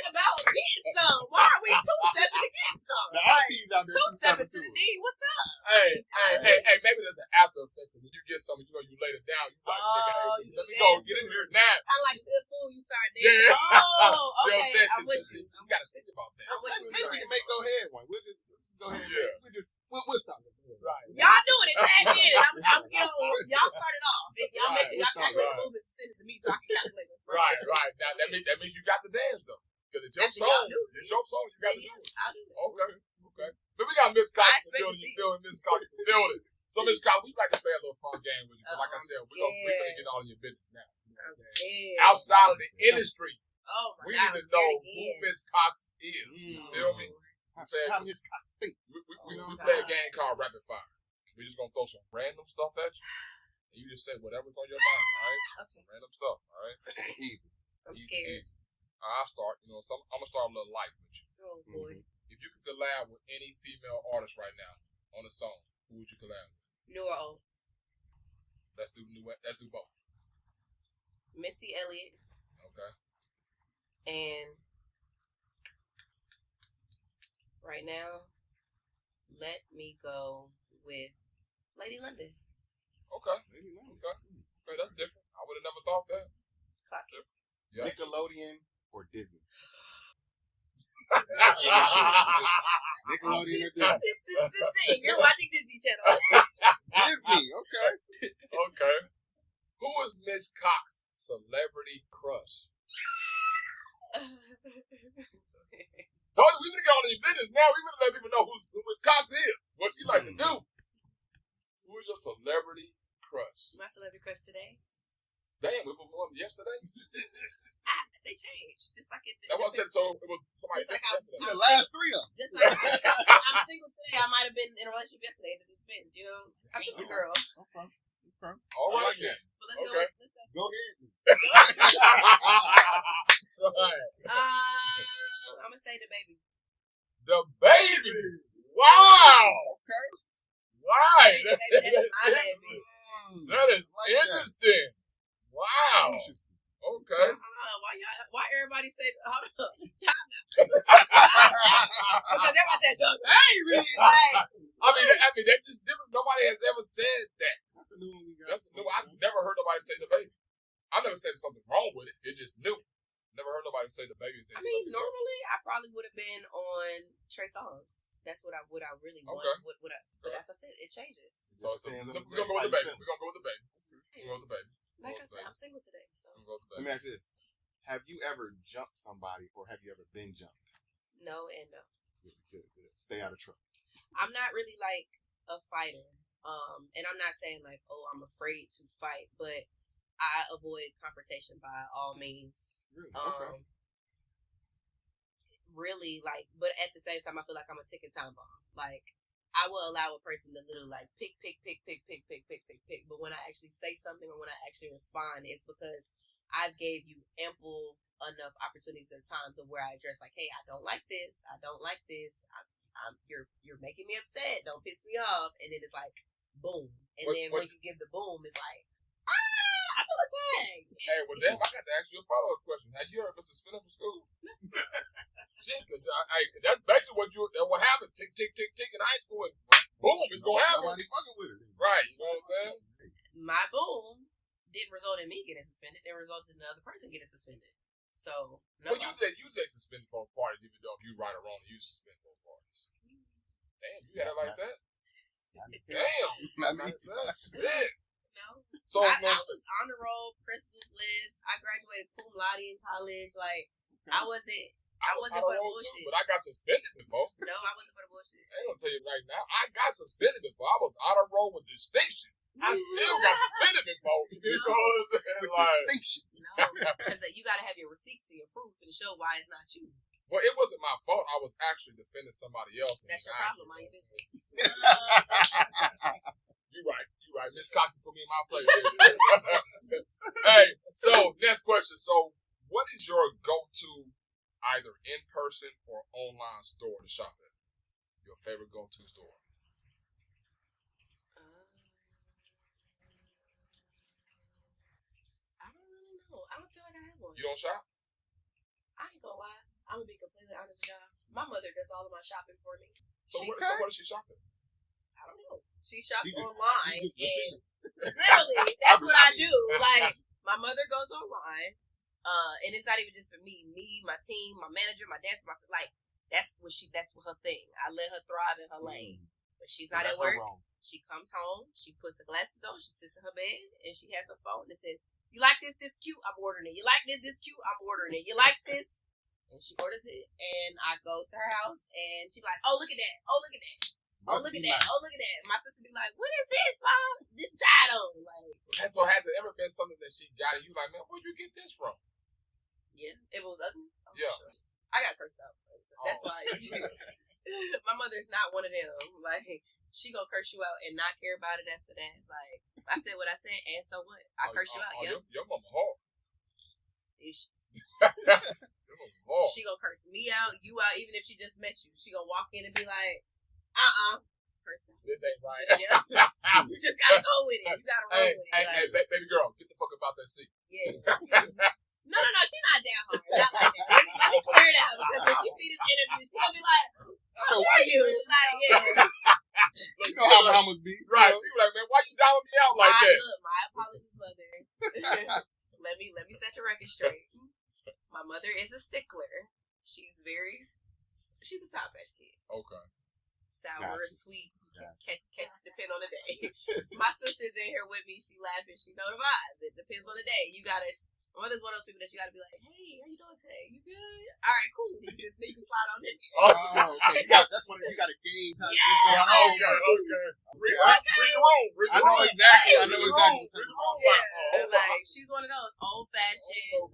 S4: about getting some. Why are we two-stepping to get some?
S2: The aunties out there
S4: two-stepping to the D. What's up?
S1: Hey, maybe there's an after effect. When you get something, you lay it down. You like, let me go. Get in here now.
S4: I like good food. You start dancing. Oh, okay. I'm with you.
S1: You got to think about that.
S2: Maybe we can make go ahead one. We'll just go ahead. Yeah. We'll stop it.
S4: Right. Y'all doing it. Tag in. Y'all started off. Y'all make sure y'all calculate movements and send it to me so I can calculate it.
S1: Right. Now that means you got the dance though, because it's your song. It's your song. You got to do it.
S4: I'll do it.
S1: Okay. But we got Miss Coxx in the building. You feeling Miss Coxx in the building? So Miss Coxx, we like to play a little fun game with you. But like I said, we're gonna get all in your business now. Outside of the industry, we need to know who Miss Coxx is. You feel me?
S2: How Miss Coxx thinks.
S1: We play a game called Rapid Fire. We're just gonna throw some random stuff at you, and you just say whatever's on your mind. All right?
S4: Okay.
S1: Random stuff. All right?
S2: Easy.
S4: I'm scared.
S1: Easy. I'll start. So I'm gonna start a little light with you.
S4: Oh boy.
S1: If you could collab with any female artist right now on a song, who would you collab with?
S4: New or old?
S1: Let's do both.
S4: Missy Elliott.
S1: Okay.
S4: And right now, let me go with Lady London.
S1: Okay. Okay, that's different. I would have never thought that.
S4: Clock it.
S1: Yeah.
S2: Nickelodeon or Disney?
S4: Nickelodeon or Disney? You're watching Disney Channel.
S2: Disney, okay.
S1: Okay. Who is Miss Coxx' celebrity crush? Told you we gonna get on these business now. We gonna let people know who Miss Coxx is, what she like to do. Who is your celebrity crush?
S4: My celebrity crush today?
S1: Damn, we performed yesterday.
S4: They changed, just like it.
S1: That was said. So it was somebody.
S4: Like
S2: the last three of them.
S4: Just like I'm single today. I might have been in a relationship yesterday. It just depends, you know. I'm just a girl.
S2: Okay.
S1: All right,
S2: like that.
S4: But let's go.
S2: Go ahead.
S4: I'm gonna say the baby.
S1: The baby. Wow.
S2: Okay.
S1: Why?
S4: That's my baby.
S1: That is like interesting. That. Wow.
S2: Interesting.
S1: Okay.
S4: Why everybody say hold up? Time out. Because everybody said the baby. Like,
S1: I mean, that's just different. Nobody has ever said that.
S2: That's a new one we got.
S1: That's new. I've never heard nobody say the baby. I never said something wrong with it. It's just new. Never heard nobody say the baby is.
S4: I mean, normally I probably would have been on Trey Songz. That's what I really want.
S1: Okay.
S4: But as I said, it changes.
S1: So we're gonna go with the baby. We're gonna go with the baby. We're gonna go with the baby.
S4: Like I said, I'm single today. So
S2: Let me ask you this: have you ever jumped somebody, or have you ever been jumped?
S4: no and no.
S2: Good. Stay out of trouble.
S4: I'm not really like a fighter. And I'm not saying like, oh, I'm afraid to fight, but I avoid confrontation by all means.
S2: Really? Okay.
S4: Really, like, but at the same time, I feel like I'm a ticking time bomb. Like, I will allow a person to literally like pick. But when I actually say something or when I actually respond, it's because I've gave you ample enough opportunities and times of where I address like, hey, I don't like this. You're making me upset. Don't piss me off. And then it's like, boom. And then when you give the boom, it's like, I feel attacked.
S1: Hey, well, damn, I got to ask you a follow-up question. Have you ever been suspended from school? Shit, cause that's basically what happened. Tick in high school, and boom, it's gonna happen.
S2: Nobody fucking with it.
S1: Right, you know what I'm saying?
S4: My boom didn't result in me getting suspended. It resulted in another person getting suspended. So, no.
S1: Well, you say suspend both parties, even though if you right or wrong, you suspend both parties. Damn, you got it like that? Damn, shit.
S4: No.
S1: So
S4: I was on the roll, principal's list. I graduated cum laude in college. Like, I wasn't for the bullshit.
S1: But I got suspended before.
S4: No, I wasn't for the bullshit.
S1: I ain't gonna tell you right now. I got suspended before. I was on a roll with distinction. I still got suspended before. You know what I'm saying? Like,
S2: Distinction.
S4: No, because you got to have your receipts and your proof and show why it's not you.
S1: well, it wasn't my fault. I was actually defending somebody else.
S4: That's your problem, man.
S1: You right. Miss Coxx put me in my place. Hey, so next question. So, what is your go-to either in-person or online store to shop at? Your favorite go-to store?
S4: I don't really know. I don't feel like I have one.
S1: You don't shop?
S4: I ain't gonna lie. I'm gonna be completely honest with y'all. My mother does all of my shopping for me.
S1: So what is she shopping?
S4: I don't know. She shops
S2: She just-
S4: online,
S2: she just
S4: and literally, that's what I do. Like, my mother goes online, and it's not even just for me, my team, my manager, my dancer, like, that's her thing. I let her thrive in her lane. But she's not at work. She comes home, she puts her glasses on, she sits in her bed, and she has her phone that says, you like this cute, I'm ordering it. You like this cute, I'm ordering it. You like this? And she orders it, and I go to her house, and she's like, oh, look at that. Oh, look at that. Oh, look at that. Oh, look at that. My sister be like, what is this, Mom? This tried on. Like,
S1: So has it ever been something that she got and you like, man, where'd you get this from?
S4: yeah, it was ugly.
S1: Yeah.
S4: Sure. I got cursed out. That's why. My mother's not one of them. Like, she gonna curse you out and not care about it after that. Like, I said what I said, and so what? I curse you out, yeah.
S1: Your mama hard.
S4: She
S1: Hard.
S4: gonna curse me out, you out, even if she just met you. She gonna walk in and be like, person.
S1: This ain't right.
S4: Yeah. You just gotta go with it. You gotta roll with it.
S1: Hey, baby girl, get the fuck about that seat.
S4: Yeah. No, she's not that hard. Not like that. Let me clear it out, because when she see this interview, she gonna be like, "How are you?" Like, yeah.
S2: You know how mamas be.
S1: Right. She was like, man, why you down me out like that?
S4: Look, my apologies, mother. let me set the record straight. My mother is a stickler. She's a Sour Patch Kid.
S1: Okay.
S4: Sour, sweet, catch depend on the day. My sister's in here with me. She laughing. She know the vibes. It depends on the day. My mother's one of those people that you gotta be like, hey, how you doing today? You good? All right, cool. You can slide on in there.
S2: Oh, okay. That's when you gotta gauge how it's going on.
S1: Okay. Read the room.
S2: I know exactly.
S4: Yeah. Like, she's one of those old fashioned.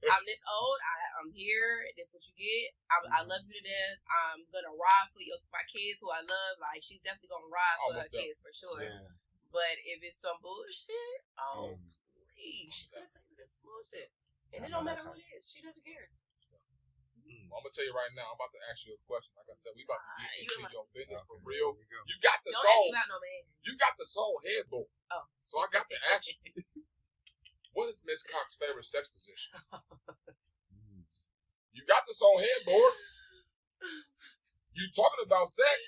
S4: I'm this old. I'm here. This what you get. I love you to death. I'm gonna ride for my kids who I love. Like, she's definitely gonna ride for her kids for sure.
S2: Yeah.
S4: But if it's some bullshit, please, she's gonna tell you this bullshit, and it don't matter who it is. She doesn't care.
S1: I'm gonna tell you right now. I'm about to ask you a question. Like I said, we about to get into your business for
S2: Okay,
S1: real.
S2: there we go.
S1: You got the
S4: Don't
S1: soul.
S4: ask about no man.
S1: You got the soul headboard.
S4: Oh,
S1: So I got to ask you, what is Miss Cox's favorite sex position? You got the soul headboard. You talking about sex?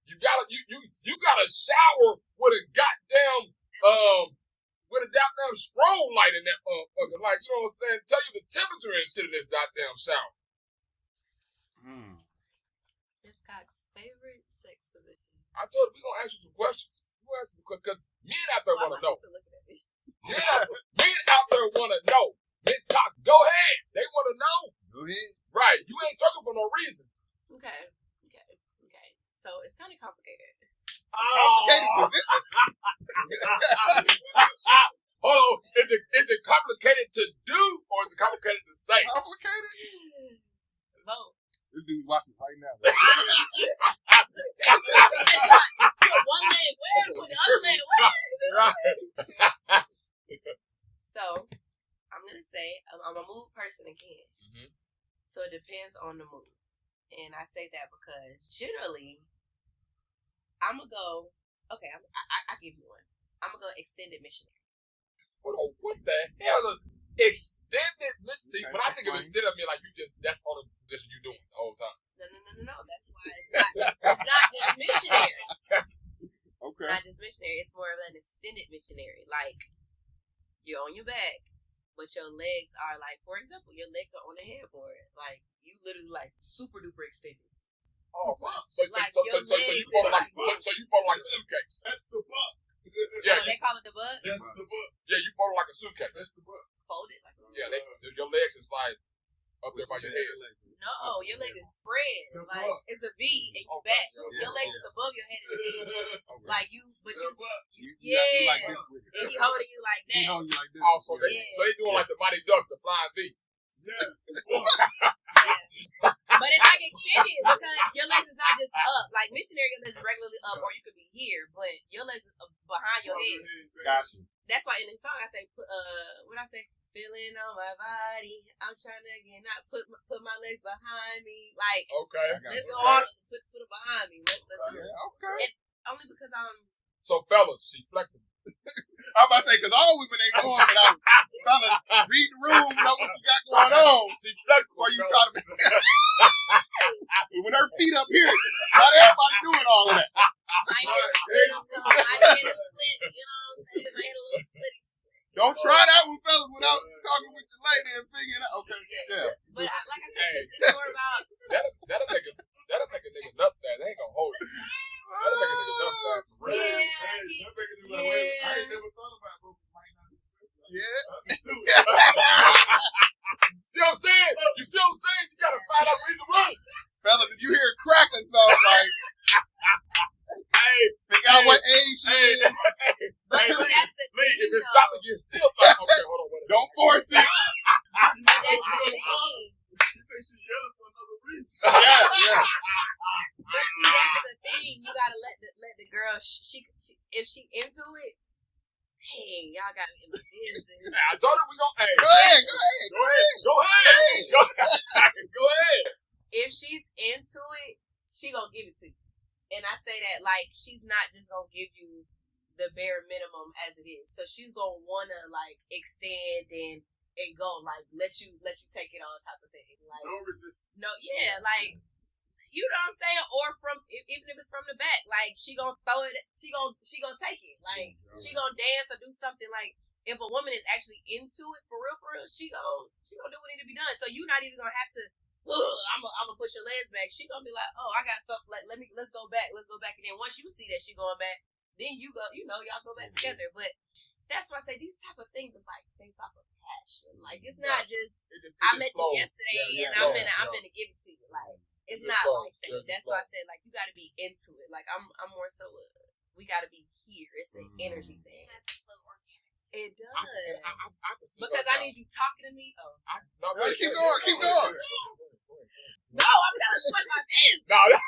S1: You gotta shower with a goddamn strobe light in that motherfucker. Like, you know what I'm saying? Tell you the temperature and shit in this goddamn shower.
S4: Miss Cox's favorite sex position.
S1: I told you we gonna ask you some questions. Because men out there wanna know. Men out there wanna know. Miss Coxx, go ahead. They wanna know.
S2: Go ahead.
S1: Right. You ain't talking for no reason.
S4: Okay. So it's kind of complicated.
S2: Complicated position.
S1: Hold on. Is it complicated to do or is it complicated to say?
S2: Complicated?
S4: Both.
S2: This dude's watching right now.
S4: Put one leg where? Put the other leg where?
S1: Right.
S4: So, I'm going to say I'm a mood person again.
S1: Mm-hmm.
S4: So it depends on the mood. And I say that because generally, I'm going to go, okay, I'll give you one. I'm going to go extended missionary.
S1: Hold on, what the hell is extended missionary?
S2: Okay,
S1: But I think of extended, I mean like that's all the position you doing the whole time.
S4: No. That's why it's not just missionary.
S2: Okay.
S4: Not just missionary. It's more of an extended missionary. Like, you're on your back, but your legs are like, for example, your legs are on the headboard. Like, you literally like super duper extended.
S1: Oh, so you
S4: Like
S1: fall
S4: your
S1: like
S4: legs.
S1: you fall like a suitcase.
S2: That's the buck.
S1: Yeah,
S4: They call it the butt.
S2: That's the buck.
S1: Yeah, you fall like a suitcase.
S2: That's the buck.
S4: Folded like a
S1: Yeah, your legs is like up there by your head.
S4: No, your leg is spread.
S2: The
S4: Like
S2: butt.
S4: it's a V and you
S1: Okay,
S4: back.
S1: yeah,
S4: Your legs
S1: yeah.
S4: is above your head and head.
S1: Okay.
S4: Like you, but you,
S2: You got to like
S4: yeah.
S2: this with it.
S4: And he holding you like
S2: He
S4: that.
S2: hold you like this.
S1: Oh, so they doing like the Mighty Ducks, the flying V.
S4: But it's like extended because your legs is not just up. Like missionary, your legs is regularly up, or you could be here, but your legs is behind your head.
S2: Gotcha.
S4: That's why in the song I say, when I say feeling on my body, I'm trying to get not put my legs behind me. Like,
S1: Okay.
S4: let's go on, put it behind me. Let's do it.
S2: Okay.
S4: Only because I'm.
S1: So fellas, she flexible.
S2: I'm about to say, because all women ain't going without fellas read the room, know what you got going on.
S1: She flexible.
S2: Before you try to when her feet up here, not everybody doing all of that.
S4: I did a split, you know what I'm saying? I had a little split.
S2: Don't try that with fellas without talking with your lady and figuring out. Okay, yeah.
S4: But like I said, it's more about.
S1: That'll make a nigga nut fat. They ain't gonna hold it. That'll make a nigga nut fat for real.
S2: I ain't never thought about it. Yeah.
S1: See what I'm saying? You see what I'm saying? You gotta find out read the room.
S2: Fellas, if you hear a crack or something, like, figure out what age she is.
S4: But
S1: Hey,
S4: that's the
S1: Lee,
S4: thing,
S1: if it's
S4: though.
S1: stopping, you're still like, okay, hold on.
S2: Don't force it.
S4: But that's the thing.
S2: She's yelling for another reason.
S4: But
S2: Yeah.
S4: see, that's the thing. You gotta let the girl. She if she into it. Hey, y'all got me in my business.
S1: Hey, I told her we gon' hey.
S2: Go ahead.
S1: Go ahead.
S4: If she's into it, she gonna give it to you. And I say that like she's not just gonna give you the bare minimum as it is. So she's gonna wanna like extend and go like let you take it on type of thing. Like
S2: No resistance.
S4: no, yeah, like you know what I'm saying? Or from even if it's from the back, like she gonna throw it, she gonna take it. Like she gonna dance or do something. Like if a woman is actually into it for real, she gonna do what need to be done. So you're not even gonna have to. I'm gonna push your legs back. She gonna be like, oh, I got something. Like let's go back. And then once you see that she going back, then you go. You know, y'all go back together. But that's why I say these type of things is like based off of passion. Like it's not just I met you yesterday and I'm gonna give it to you. Like. It's not like that. That's why I said like you got to be into it. Like I'm more so we got to be here. It's an energy thing. It does because I need you talking to me.
S2: Keep going.
S4: No, I'm gonna put my business.
S1: No, go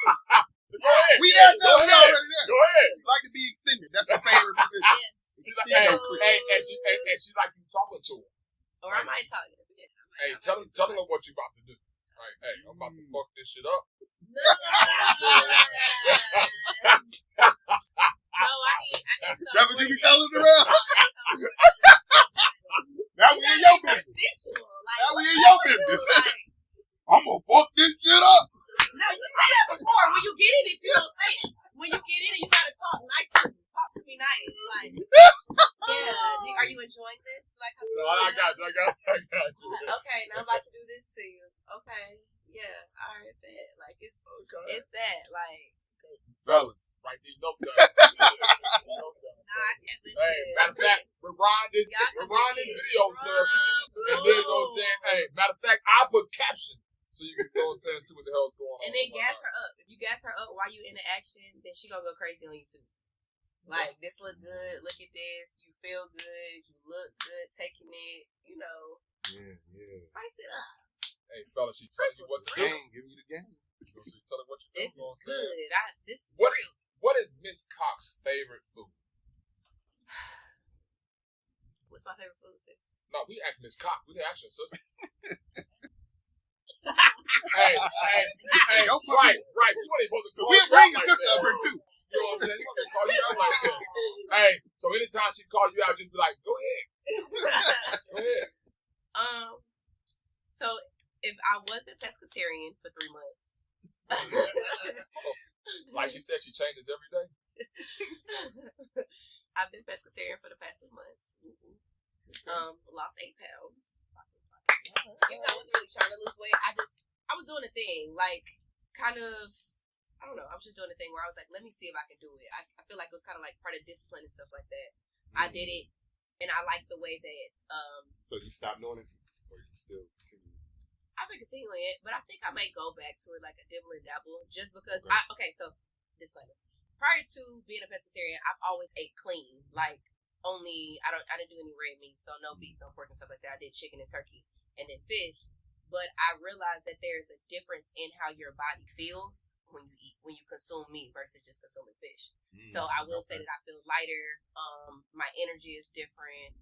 S1: ahead.
S2: We there now.
S1: Go
S2: We
S1: ahead.
S2: already there.
S1: Go ahead.
S2: She like to be extended. That's her favorite position.
S4: Yes.
S1: She's like, hey, and she like you talking to her.
S4: Or I might talk to her.
S1: Hey, tell her what you about to do. Right, hey, I'm about to fuck this shit up.
S4: No, I need something.
S2: That's what you be telling her around. Now we in your business.
S4: Sensual. Like,
S2: Now we in your business.
S4: like,
S2: I'm gonna fuck this shit up.
S4: no, Like it's that like.
S2: Fellas.
S1: Right there, no fellas.
S4: Nah, I can't listen.
S1: Hey, matter of fact, rewind this video, sir. And then you know what I'm saying? Hey, matter of fact, I'll put caption so you can go and see what the hell's going on.
S4: And then gas her up. If you gas her up while you in the action, then she gonna go crazy on you too. Like, this look good, look at this, you feel good, you look good, taking it, you know.
S2: Yeah.
S4: Spice it up.
S1: Hey, fella, she telling you what to do.
S2: Give me the game.
S1: She telling what you do.
S4: This is good. This is
S1: what,
S4: real.
S1: What is Miss Cox's favorite food?
S4: What's my favorite food, sis?
S1: No, we asked Miss Cox. We didn't ask your sister. hey, right. She wasn't supposed to call you
S2: Bring
S1: out
S2: your
S1: like
S2: sister
S1: that.
S2: up here too.
S1: You know what I'm saying? You want me to call you out like that. Hey, so anytime she call you out, just be like, go ahead. Go ahead.
S4: So if I wasn't pescatarian for 3 months.
S1: Like she said, she changes every day.
S4: I've been pescatarian for the past 3 months. Lost 8 pounds. Even though I wasn't really trying to lose weight, I was doing a thing, like, kind of, I don't know, I was just doing a thing where I was like, let me see if I can do it. I feel like it was kind of like part of discipline and stuff like that. I did it, and I like the way that,
S2: So you stopped doing it, or you still continue?
S4: I've been continuing it, but I think I might go back to it like a dibble and dabble, just because, so, disclaimer. Prior to being a pescatarian, I've always ate clean, like, I didn't do any red meat, so no beef, no pork and stuff like that. I did chicken and turkey, and then fish. But I realized that there's a difference in how your body feels when you consume meat versus just consuming fish. So I will say that I feel lighter. My energy is different,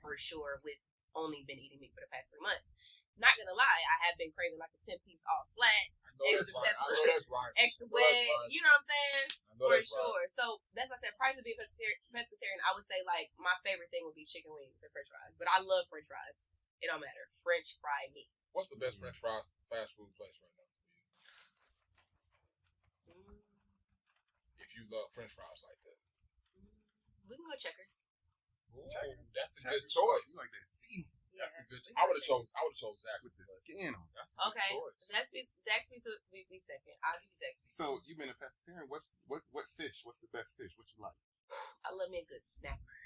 S4: for sure, with only been eating meat for the past 3 months. Not gonna lie, I have been craving like a 10-piece all flat, extra pepper,
S1: I know that's right.
S4: extra wet. You know what I'm saying?
S1: I know
S4: For
S1: that's
S4: sure.
S1: Right.
S4: So that's why I said, prior to being pescatarian, I would say like my favorite thing would be chicken wings and French fries. But I love French fries. It don't matter. French fry meat.
S1: What's the best French fries fast food place right now? If you love French fries like that,
S4: We can go Checkers.
S1: ooh, that's a good choice.
S2: You like that season
S1: That's a good. I would have chose Zach
S2: with the skin on.
S1: That's a
S4: Okay.
S1: good choice.
S4: Zaxby's will be second. I'll give you Zaxby's.
S2: So you've been a pescatarian. What fish? What's the best fish? What you like?
S4: I love me a good snapper.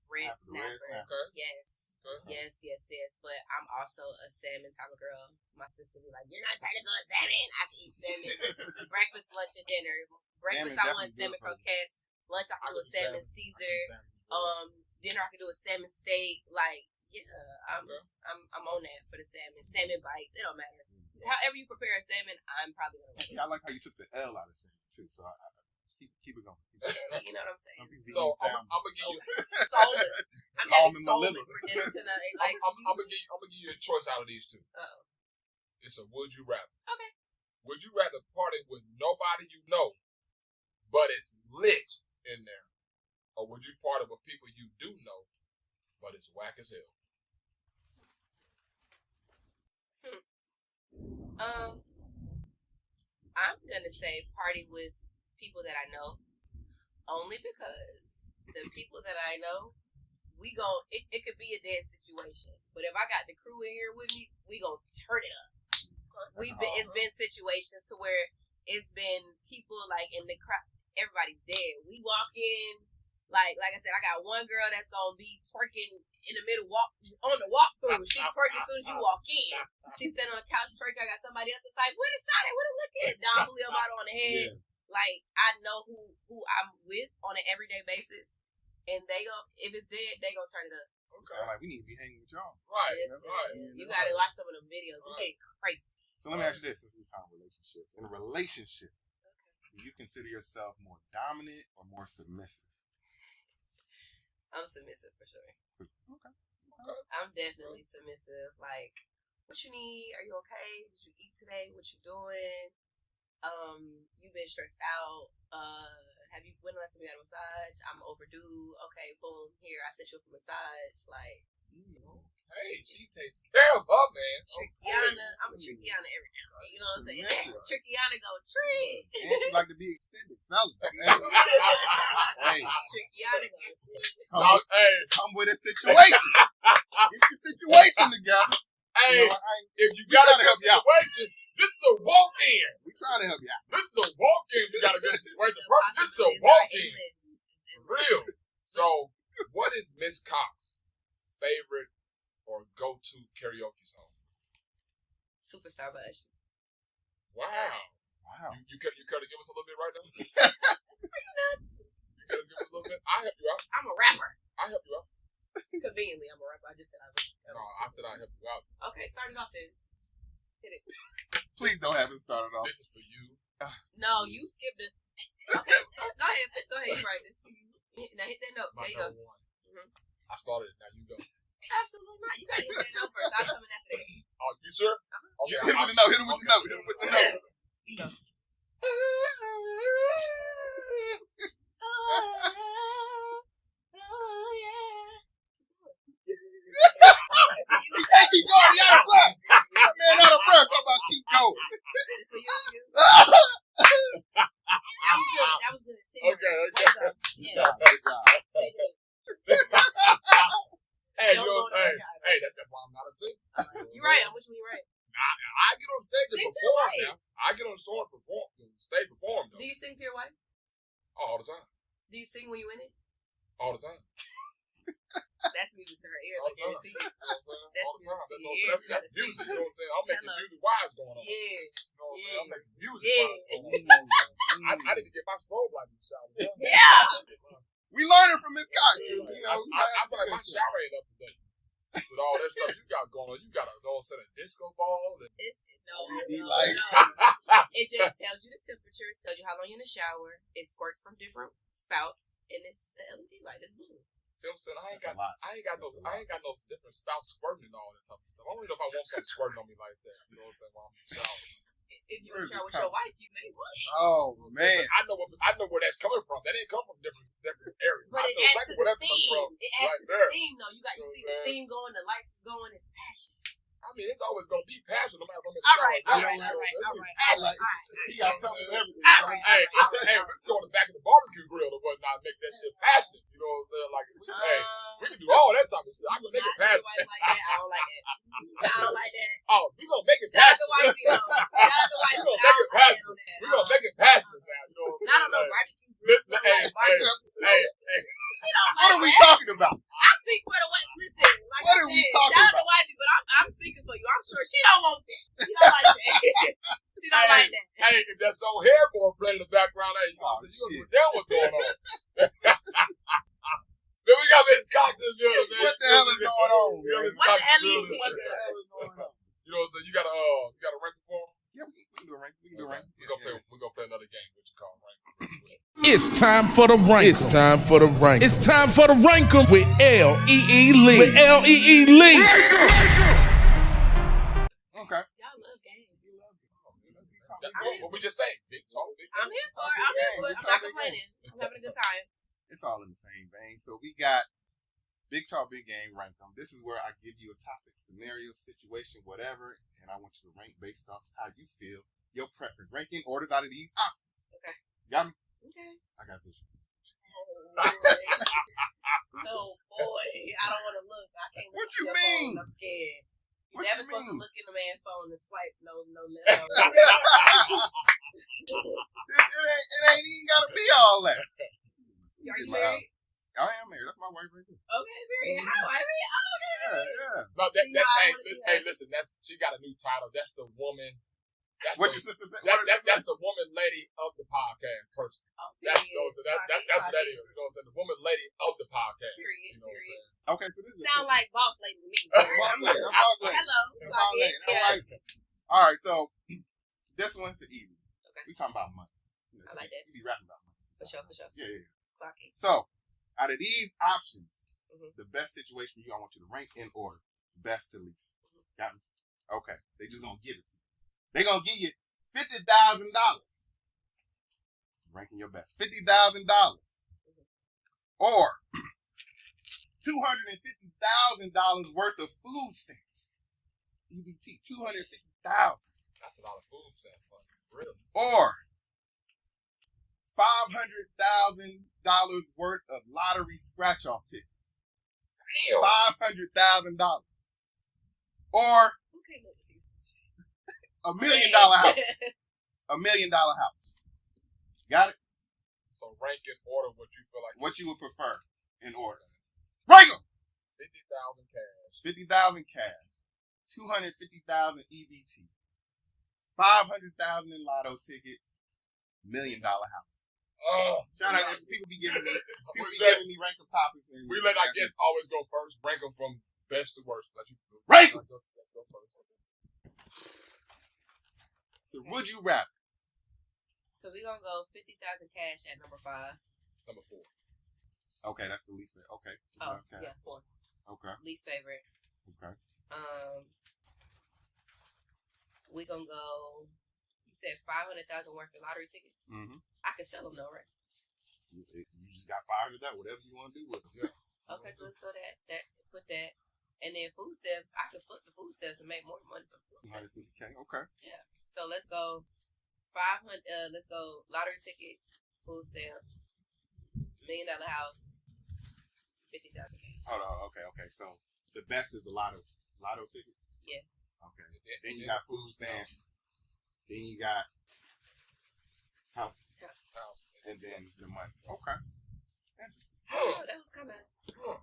S4: Red snapper.
S1: Okay.
S4: Yes.
S1: Okay.
S4: Yes. But I'm also a salmon type of girl. My sister be like, you're not turning into a salmon. I can eat salmon. Breakfast, lunch, and dinner. Breakfast, I want salmon croquettes. Lunch, I can do a salmon Caesar. Dinner, I can do a salmon steak. Like, yeah, I'm on that for the salmon. Salmon bites. It don't matter. However you prepare a salmon, I'm probably gonna like it.
S2: I like how you took the L out of salmon too. So I keep it going.
S4: Yeah, you know what I'm saying.
S1: So I'm gonna give you.
S4: Salmon. I'm having
S2: Salmon
S4: salmon
S2: Melilla.
S4: for dinner tonight. Like,
S1: I'm gonna give you a choice out of these two. It's a would you rather.
S4: Okay.
S1: Would you rather party with nobody you know, but it's lit in there, or would you party with people you do know, but it's whack as hell?
S4: I'm gonna say party with people that I know, only because the people that I know, it could be a dead situation, but if I got the crew in here with me, we gonna turn it up. It's been situations to where it's been people like in the crowd, everybody's dead. We walk in, like I said, I got one girl that's gonna be twerking in the middle on the walkthrough. She twerking as soon as you walk in. She's standing on the couch twerking. I got somebody else that's like, where the shot at? Where the look at? Don Julio bottle on the head. Yeah. Like, I know who I'm with on an everyday basis, and if it's dead, they gonna turn it up.
S2: Okay. Sound like we need to be hanging with y'all.
S1: Right.
S4: You gotta watch some of them videos. We get crazy.
S2: So let me ask you this, since we're talking relationships. In a relationship, do you consider yourself more dominant or more submissive?
S4: I'm submissive for sure.
S2: Okay.
S4: I'm definitely submissive. Like, what you need? Are you okay? Did you eat today? What you doing? You've been stressed out. When the last time you had a massage? I'm overdue. Okay, boom. Here, I set you up a massage. Like,
S1: hey, she takes care of her man.
S4: Trickiana, I'm a Trickiana every now. You know what I'm saying? Trickiana go trick.
S2: And she like to be extended, fellas. Hey,
S4: Trickiana go trick.
S2: Come with a situation. Get your situation together.
S1: Hey, if you got a good situation, this is a walk-in.
S2: trying to help you out.
S1: This is a walk-in. We got a good situation. This is a walk-in. Real. So, what is Miss Cox's favorite or go-to karaoke song?
S4: Superstar by Usher.
S1: Wow. You could have given us a little bit right now?
S4: Nuts.
S1: You could have given us a little bit? I'll help you out.
S4: I'm a rapper.
S1: I'll help you out.
S4: Conveniently, I'm a rapper. I just said I was.
S1: No, I said I'll help you out.
S4: Okay, start it off then. Hit it.
S2: Please don't have it started off.
S1: This is for you.
S4: No, you skipped it. Okay, go ahead. Go ahead. You're right. This is for you. Now hit that note.
S1: My
S4: There you go.
S1: number one. I started it. Now you go.
S4: Absolutely not. You gotta hit that note first. I'm coming after that.
S1: Oh, you sure? Okay.
S2: Hit him with the note. Hit him with the note. Hit him with the note.
S4: Go.
S2: You can't keep going. You out of breath. Man, out of breath. How about keep going?
S4: This for you. That was good.
S1: Okay.
S4: Yeah.
S2: Good job.
S1: Hey, that's why I'm not a singer.
S4: You're right. I'm wishing you're right.
S1: I get on stage to
S4: Sing to
S1: perform
S4: your
S1: now. I get on stage to perform though.
S4: Do you sing to your wife?
S1: All the time.
S4: Do you sing when you in it?
S1: All the time.
S4: That's music to her ears.
S1: All
S4: I
S1: the time.
S4: guarantee you.
S1: All the time.
S4: music to your
S1: That's
S4: ears. You gotta
S1: music.
S4: sing.
S1: You know what I'm saying? I'm making
S4: Hello.
S1: music wise going on.
S4: Yeah.
S1: You know what I'm saying? I'm making music
S4: Yeah.
S1: wise going on. I need to get my strobe light in the shower.
S4: Yeah.
S2: We learning from Miss Cox. You know,
S1: I feel like my shower ain't up to date. With all that stuff you got going on, you got a whole set of disco ball. And
S4: No. It just tells you the temperature. It tells you how long you're in the shower. It squirts from different spouts, and it's the LED light is blue.
S1: Simpson, I ain't
S2: That's
S1: got no different spouts squirting and all that type of stuff. I don't even know if I want something squirting on me like that. You know what I'm saying? While I'm in the shower.
S4: If you're in the shower with your wife, you may want.
S2: Oh,
S1: You know what I'm saying?
S2: man.
S1: But I know where that's coming from. That didn't come from different areas.
S4: But
S1: I
S4: it
S1: know
S4: adds
S1: exactly
S4: to
S1: where
S4: the
S1: that comes from.
S4: steam. It adds
S1: right
S4: to the
S1: there.
S4: steam, though. You
S1: You know
S4: see
S1: what
S4: the
S1: I'm
S4: steam going, the lights is going. It's passion.
S1: I mean, it's always going to be passion no matter what I'm in the
S4: All
S1: shower.
S4: right.
S2: Passion. He got something for everything.
S1: Hey, we can go in the back of the barbecue grill or whatnot, make that shit passionate. You know what I'm saying? Like, we can do all that type of shit. I'm going to make it passionate.
S4: I don't like that. I don't like that.
S1: Oh, we going to make it
S4: Shout out to
S1: passionate.
S4: wifey, though. Shout out to wifey.
S1: We gonna
S4: but I
S1: make it
S4: don't like
S1: passionate.
S4: that.
S1: We're going to make it passionate now. You know what I'm saying?
S4: I don't know. Barbecue grill.
S1: Listen,
S4: smell like barbecue.
S1: hey.
S4: She don't
S2: What are
S4: like
S2: we
S4: that.
S2: talking about?
S4: I speak for the wife. Listen, like
S2: What
S4: I
S2: are we
S4: said,
S2: talking
S4: shout out
S2: about?
S4: to wifey, but I'm speaking for you. I'm sure she don't want that. She don't like that. She don't like that.
S1: Hey, if that song Hairboard playing in the background, hey, you know what I'm saying? You know damn what's going on. Then we got Miss Cox in the building, man.
S2: What the hell is going on,
S1: We got
S2: man?
S1: Miss
S4: What
S1: Cox
S4: the
S1: in
S4: hell
S1: building.
S4: is
S2: What the hell is going on?
S1: You know what I'm saying? You got a rank perform?
S2: Yeah, we can do a rank. We can do a rank.
S1: We're gonna play another game, what you call rank.
S3: It's time for the rank. It's time for the rank. It's time for the rank 'em with L.E.E. Lee. With L.E.E. Lee.
S2: Okay.
S4: Y'all love games. You love it.
S1: What we just say? Big talk, big
S4: I'm here for it. I'm not complaining. I'm having a good time.
S2: It's all in the same vein. So we got Big Talk, Big Game, Rank 'em. This is where I give you a topic, scenario, situation, whatever, and I want you to rank based off how you feel, your preference. Ranking orders out of these options.
S4: Okay.
S2: Got me?
S4: Okay.
S2: I got this.
S4: Oh boy, I don't want to look. I can't.
S2: What
S4: look
S2: you
S4: at your
S2: mean?
S4: phone. I'm scared. You're
S2: What
S4: never
S2: you
S4: supposed to
S2: mean?
S4: look in the man's phone and swipe no left.
S2: It ain't even gotta be all that.
S4: Are you married?
S2: I am married. That's my wife right there.
S4: Okay, married. How? I mean,
S2: Yeah.
S1: No,
S4: See, now I wanna see
S1: hey,
S4: her.
S1: listen, she got a new title. That's the woman. That's
S2: What
S1: the,
S2: your sister said?
S1: that's the woman lady of the podcast person. That's you know, so that's what that is. You know what I'm saying? The woman lady of the podcast.
S4: Period,
S1: You know what I'm
S4: period.
S1: saying?
S2: Okay, so this is
S4: sound like boss lady to me.
S2: boss lady. I'm boss lady.
S4: Hello.
S2: I'm
S4: Like
S2: boss
S4: it,
S2: lady.
S4: yeah.
S2: All right. All right, so this one's the easy.
S4: Okay.
S2: We talking about money.
S4: I like that.
S2: You be rapping about money.
S4: For sure.
S2: Yeah.
S4: Clock it.
S2: So, out of these options,
S4: Mhm.
S2: the best situation for you, I want you to rank in order, best to least. Got me? Okay. They just gonna give it to you. They gonna give you $50,000. Ranking your best. $50,000. Or $250,000 worth of food stamps. EBT, $250,000.
S1: That's a lot of food stamps. Really?
S2: Or $500,000 worth of lottery scratch-off tickets.
S1: Damn.
S2: $500,000. Or
S4: Okay, look at these.
S2: $1 million house. $1 million house. Got it?
S1: So rank in order what you feel like.
S2: What you would prefer in order. Rank them!
S1: 50,000 cash.
S2: 50,000 cash. 250,000 EBT. 500,000 in lotto tickets. $1 million house. Shout out to people be giving me rank them topics. And
S1: we let our guests always go first. Rank them from best to worst. Let you
S2: rank them.
S1: Let's go first.
S2: So would you rather?
S4: So we're gonna go 50,000 cash at number 5.
S1: Number 4.
S2: Okay, that's the least favorite. Okay.
S4: Oh,
S2: okay.
S4: yeah, 4.
S2: Okay.
S4: Least favorite.
S2: Okay.
S4: We gonna go. You said 500,000 worth of lottery tickets.
S2: Mm-hmm.
S4: I can sell them though, right?
S2: You just got 500,000. Whatever you want to do with them. Yeah.
S4: Okay, so let's go put that, and then food stamps. I can flip the food stamps and make more money from food stamps.
S2: 250K. Okay.
S4: Yeah. So let's go 500. Let's go lottery tickets, food stamps, $1 million house, 50,000 cash.
S2: Hold on. Okay. So the best is the lotto tickets.
S4: Yeah.
S2: Okay. Then you got food stamps. Then you got house. And then the money. Okay. Interesting.
S4: Oh, that was kind of.
S1: Let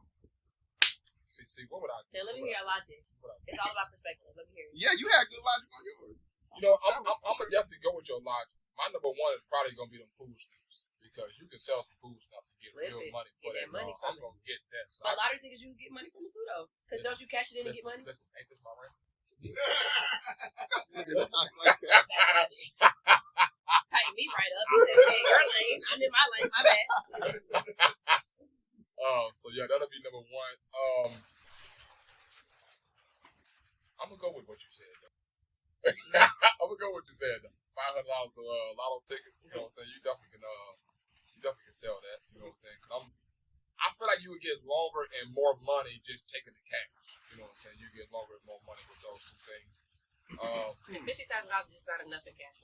S1: me see. What would I do?
S4: Now let me hear your logic. It's all about perspective. Let me hear it.
S2: Yeah, you had good logic on yours.
S1: You know, I'm gonna definitely go with your logic. My number 1 is probably gonna be them food stamps because you can sell some food stamps and get real money for that.
S4: Money
S1: I'm gonna get that. So
S4: but lottery tickets, you can get money from the too though. Because don't you cash it in and get money?
S1: Listen, ain't this my rank?
S4: Tighten me right up. He said, stay in your lane. I'm in my lane. My bad.
S1: So yeah, that'll be number 1. I'm gonna go with what you said. I'm gonna go with what you said. $500 lotto tickets. You know what I'm saying? You definitely can sell that. You know what I'm saying? Cause I feel like you would get longer and more money just taking the cash. You know what I'm saying? You get longer and more money with those 2 things.
S4: $50,000 is just not enough in cash.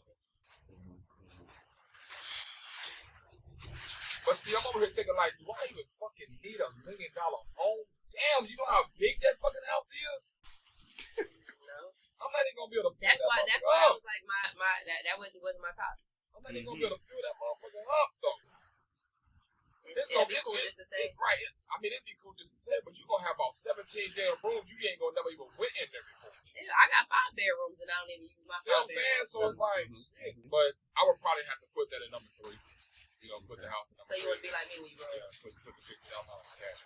S1: But see, I'm over here thinking like, do I even fucking need $1 million home? Damn, you know how big that fucking house is?
S4: No.
S1: I'm not even gonna be able to fill
S4: That's why I was like that wasn't my top.
S1: I'm not even gonna be able to fill that motherfucker up though.
S4: It'd be cool just to say.
S1: Right. I mean, it'd be cool just to say, but you're gonna have about 17 damn rooms. You ain't gonna never even went in there before.
S4: Yeah, I got 5 bedrooms and I don't even use my 5 bedrooms.
S1: See what I'm saying? So it's like, shit. But I would probably have to put that in number 3. You know, put the house in number 3.
S4: So you would be like me when you roll.
S1: Yeah, put the $50,000 cash.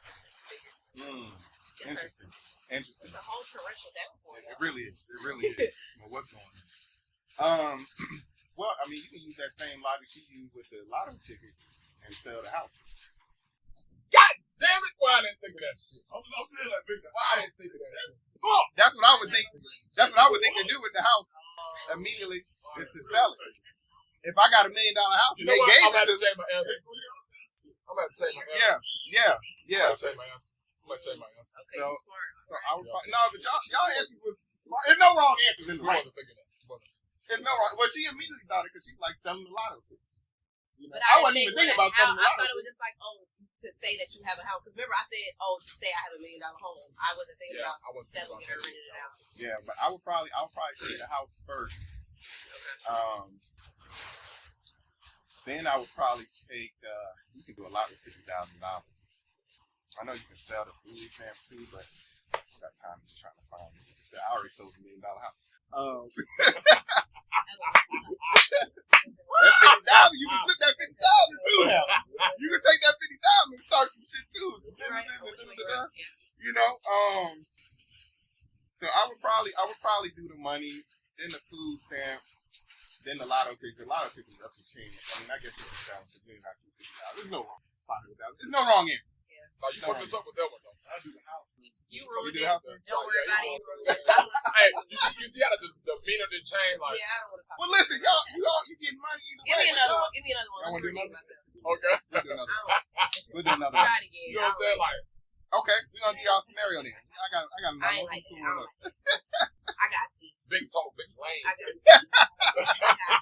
S2: Interesting.
S4: It's a whole torrential downpour.
S2: It really is. Well, what's going on? Well, I mean, you can use that same logic you use with the lotto tickets and sell the house.
S1: God damn it! Why I didn't think of that shit? I'm saying like, why I didn't think of that shit?
S2: That's what I would think. That's what I would think to do with the house immediately is to sell it. If I got $1 million house and they gave
S1: I'm
S2: it
S1: to
S2: to
S1: change my answer. I'm gonna change my answer.
S2: Yeah.
S1: I'm gonna change my answer.
S4: Okay, so, smart.
S2: So I would no, but y'all answers was smart. There's no wrong answers in the right. There's no wrong. Well, she immediately thought it because she was like selling the lotto tickets. You know?
S4: But
S2: I wasn't even thinking about selling the lotto.
S4: I thought it was just like, to say that you have a house. Because remember, I said, to say I have $1 million home. I wasn't thinking about selling it or renting it out.
S2: Yeah, but I would probably say the house first. Then I would probably take. You can do a lot with $50,000. I know you can sell the food stamps too, but I got time to try to find it. I already sold $1 million house. That $50,000, you can flip that $50,000 too now. You can take that $50,000 and start some shit too. You know. So I would probably do the money, then the food stamp, then the lotto ticket. The lotto ticket is up to change. I mean, I guess you can sell it, but not $50,000. There's no wrong. $500,000. There's no wrong answer.
S1: No, you fucked us up with that one though.
S2: I do the house.
S4: You ruined it.
S2: Don't
S4: worry about it.
S1: Hey, you see how the meaner did change? Like,
S4: yeah, I don't want to talk.
S2: Well, listen, y'all, you getting money either
S4: Give
S2: way.
S4: me another one. Give me another one.
S2: Y'all want to do
S4: Let me
S2: another?
S4: myself.
S1: okay.
S2: We'll do another
S4: Try
S2: one.
S4: it again.
S1: You know what I'm saying? Like,
S2: Okay, we're gonna do y'all a scenario then. I got another
S4: I ain't
S2: one.
S4: like that. I don't like that. I got C.
S1: big talk, big lane.
S4: I got C. I got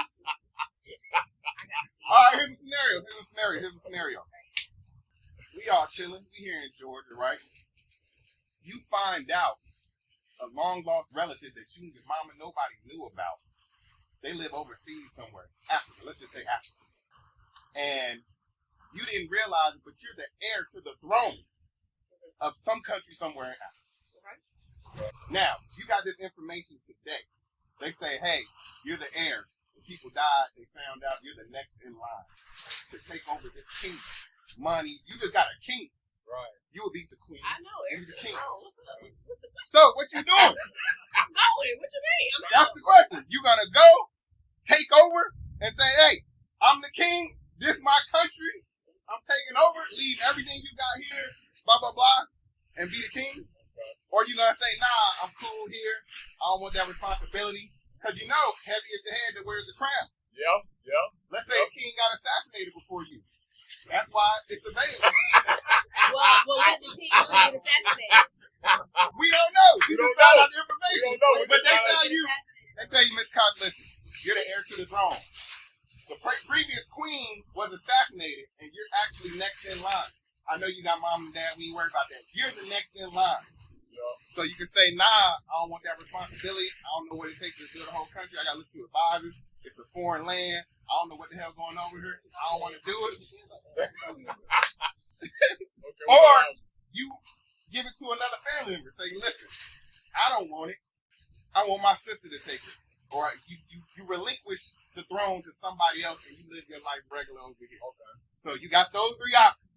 S4: C.
S2: All right, here's a scenario. We all chilling. We here in Georgia, right? You find out a long lost relative that you and your mama nobody knew about they live overseas somewhere, Africa. Let's just say Africa, and you didn't realize it, but you're the heir to the throne of some country somewhere in Africa. Now, you got this information today. They say, hey, you're the heir. When people died, they found out you're the next in line to take over this kingdom. Money, you just got a king.
S1: Right.
S2: You would be the queen.
S4: I know.
S2: You was the king.
S4: What's up? What's the question?
S2: So, what you doing?
S4: I'm going. What you mean? I'm
S2: That's
S4: out.
S2: the question. You gonna go, take over, and say, hey, I'm the king. This my country. I'm taking over. Leave everything you got here, blah, blah, blah, and be the king? Or you gonna say, nah, I'm cool here. I don't want that responsibility. Because you know, heavy is the head that wears the crown.
S1: Yeah.
S2: Let's say a king got assassinated before you. That's why it's available.
S4: Well, what did the king do to get assassinated?
S2: We don't know. We
S1: don't
S2: just found
S1: know.
S2: out the information.
S1: We don't know.
S2: But they
S1: How
S2: tell you, Miss Cox, listen, you're the heir to the throne. The previous queen was assassinated, and you're actually next in line. I know you got mom and dad. We ain't worried about that. You're the next in line. So you can say, nah, I don't want that responsibility. I don't know what it takes to build a whole country. I got to listen to advisors. It's a foreign land. I don't know what the hell going over here. I don't want to do it. Or you give it to another family member. Say, listen, I don't want it. I want my sister to take it. Or you relinquish the throne to somebody else and you live your life regular over here. Okay. So you got those three options.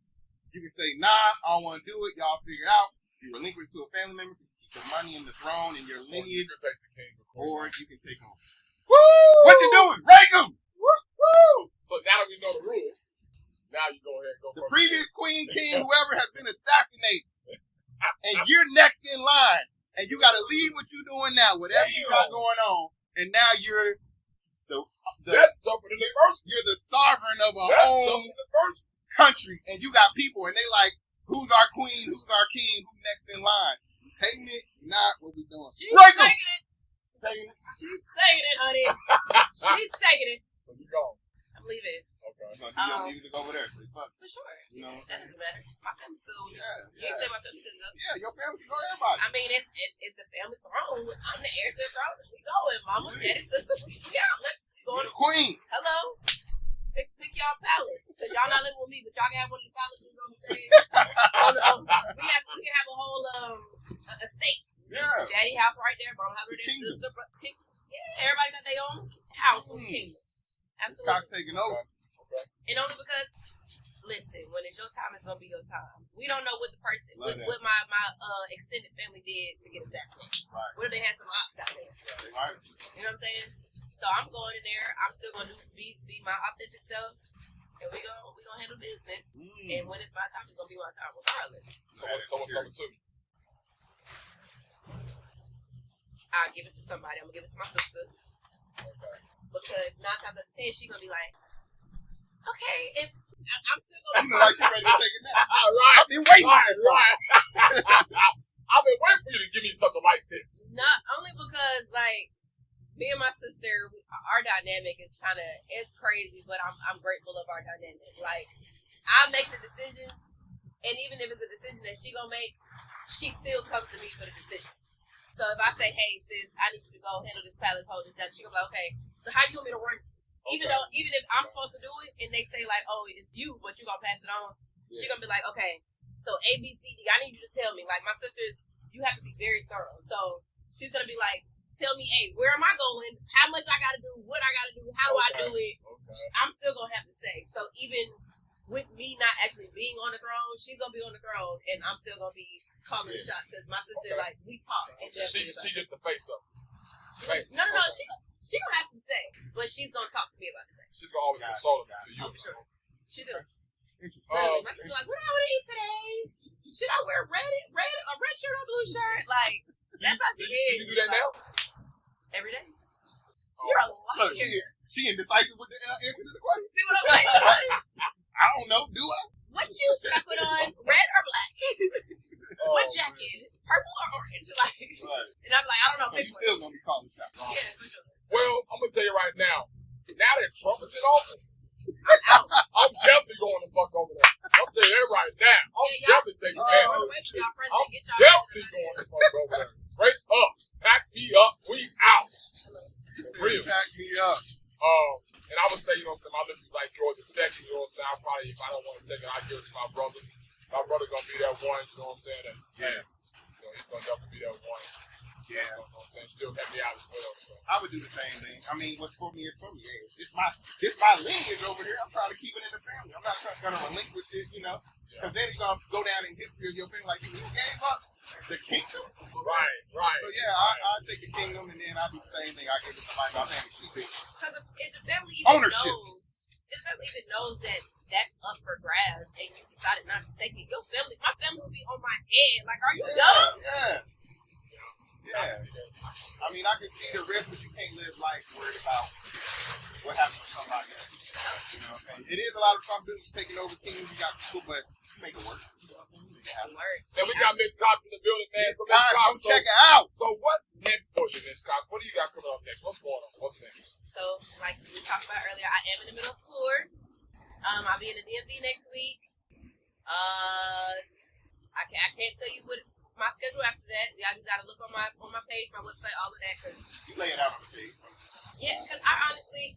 S2: You can say, nah, I don't want to do it. Y'all figure it out. You relinquish to a family member so you keep the money and the throne and your lineage.
S1: You can take the king.
S2: Or you can take home.
S1: Woo!
S2: What you doing? Rank him!
S1: Woo! So now that we know the rules, now you go ahead and go.
S2: The previous queen, king, whoever has been assassinated. And you're next in line. And you got to leave what you're doing now, whatever you got going on. And now you're
S1: that's tougher than the first.
S2: You're the sovereign of a
S1: That's
S2: whole
S1: tougher than the first.
S2: country. And you got people, and they like, who's our queen? Who's our king? Who's next in line? You taking it? Not what we doing.
S4: She's
S2: Break 'em.
S4: taking it.
S2: Taking it.
S4: She's taking it, honey. She's taking it.
S1: So you go.
S4: I'm leaving.
S1: Okay.
S2: So do your music over there. So fuck.
S4: For sure.
S2: You know what I'm
S4: That
S2: saying?
S4: doesn't matter. My family cool.
S2: Yeah.
S4: You ain't say my family couldn't go.
S2: Yeah, your family can go to everybody.
S4: I mean, it's the family throne. I'm the heir to the throne. We going. Mama, daddy, sister. We out. Let's go.
S2: You're the queen.
S4: Hello. Pick y'all palace. Because y'all not living with me, but y'all can have one of the palaces on the same. We can have a whole estate.
S2: Yeah.
S4: Daddy house right there, mom house right there,
S2: Kingdom.
S4: sister. Yeah, everybody got their own house in the kingdom. Absolutely.
S2: Cox taking over.
S1: Okay.
S4: And only because, listen, when it's your time, it's gonna be your time. We don't know what the person,
S2: Love
S4: what my extended family did to get assassinated.
S2: Right.
S4: What if they had some ops out there?
S2: Right.
S4: You know what I'm saying? So I'm going in there. I'm still gonna be my authentic self, and we gonna handle business. And when it's my time, it's gonna be my time regardless.
S1: So what's number two?
S4: I'll give it to somebody. I'm gonna give it to my sister.
S1: Okay.
S4: Because 9 times out of 10, she's gonna be like, okay, if I'm still gonna.
S2: You know, like she ready to take it now.
S1: Right.
S2: I've been waiting.
S1: Right. I've been waiting for you to give me something like this.
S4: Not only because, like, me and my sister, our dynamic is it's crazy, but I'm grateful of our dynamic. Like, I make the decisions, and even if it's a decision that she gonna make, she still comes to me for the decision. So if I say, hey, sis, I need you to go handle this palace, hold this down, she gonna be like, okay, so how you want me to run this?
S1: Okay.
S4: Even if I'm supposed to do it, and they say, like, oh, it's you, but you gonna pass it on, she gonna be like, okay, so A, B, C, D, I need you to tell me. Like, my sisters, you have to be very thorough. So she's gonna be like, tell me, hey, where am I going? How much I gotta do? What I gotta do? How do I do it?
S1: Okay.
S4: I'm still gonna have to say. So even with me not actually being on the throne, she's gonna be on the throne, and I'm still gonna be calling the shots because my sister, like, we talk. And
S1: She just the face up.
S4: No. She gonna have some say, but she's gonna talk to me about the say.
S1: She's gonna always consult to you.
S4: Oh, for sure. She do.
S2: Interesting.
S4: Literally, my sister's like, what do I want to eat today? Should I wear a red shirt or blue shirt? Like, that's how she is.
S1: You do that now?
S4: Every day. You're a
S2: Look,
S4: liar.
S2: she indecisive with the answer to the question.
S4: See what I'm saying?
S2: I don't know. Do I?
S4: What shoes should I put on? Red or black? What jacket? Purple or orange? Like,
S2: Right.
S4: and I'm like, I don't know.
S2: So you still gonna be calling shots.
S4: Yeah, for sure.
S1: Well, I'm gonna tell you right now. Now that Trump is in office,
S4: I'm out.
S1: I'm definitely going to fuck over there. I'm telling you that right now. I'm
S4: Yeah, y'all-
S1: definitely taking
S4: Run
S1: advantage.
S4: away from y'all president.
S1: I'm
S4: Get y'all
S1: definitely
S4: president
S1: going
S4: out
S1: to fuck over there. Straight up. Pack me up. We out.
S4: of here.
S1: Real.
S2: Pack me up.
S1: And I would say, you know what I'm saying, my list is like Georgia second, you know what I'm saying. I probably, if I don't want to take it, I'll give it to my brother. My brother gonna be that one, you know what I'm saying? And,
S2: Yeah.
S1: You know, he's gonna definitely be that one.
S2: Yeah.
S1: You know what I'm saying? Still help me out as well. So.
S2: I would do the same thing. I mean, what's for me is for me. Yeah. It's my lineage over here. I'm trying to keep it in the family. I'm not gonna relinquish it, you know. Because then you're gonna go down in history of your family like you gave up the kingdom.
S1: Right.
S2: So yeah, I take the kingdom and then I do the same thing. I give it to somebody my family keep it.
S4: Because if the family even
S2: Ownership.
S4: knows that that's up for grabs and you decided not to take it, my family will be on my head. Like, are you dumb?
S2: Yeah. I mean, I can see the risk, but you can't live life worried about what happens to somebody else. You know what I'm saying? It is a lot of responsibility taking over kingdoms. You got people, but you make it work.
S1: Then we got Miss Coxx in the building, man. So Miss
S2: Come
S1: Coxx,
S2: check it out.
S1: So what's next for you, Miss Coxx? What do you got coming up next? What's going on? What's next?
S4: So, like we talked about earlier, I am in the middle of tour. I'll be in the DMV next week. I can't tell you what my schedule after that. Y'all just gotta look on my page, my website, all of that. Cause
S2: you lay it out on the page.
S4: Yeah, because I honestly,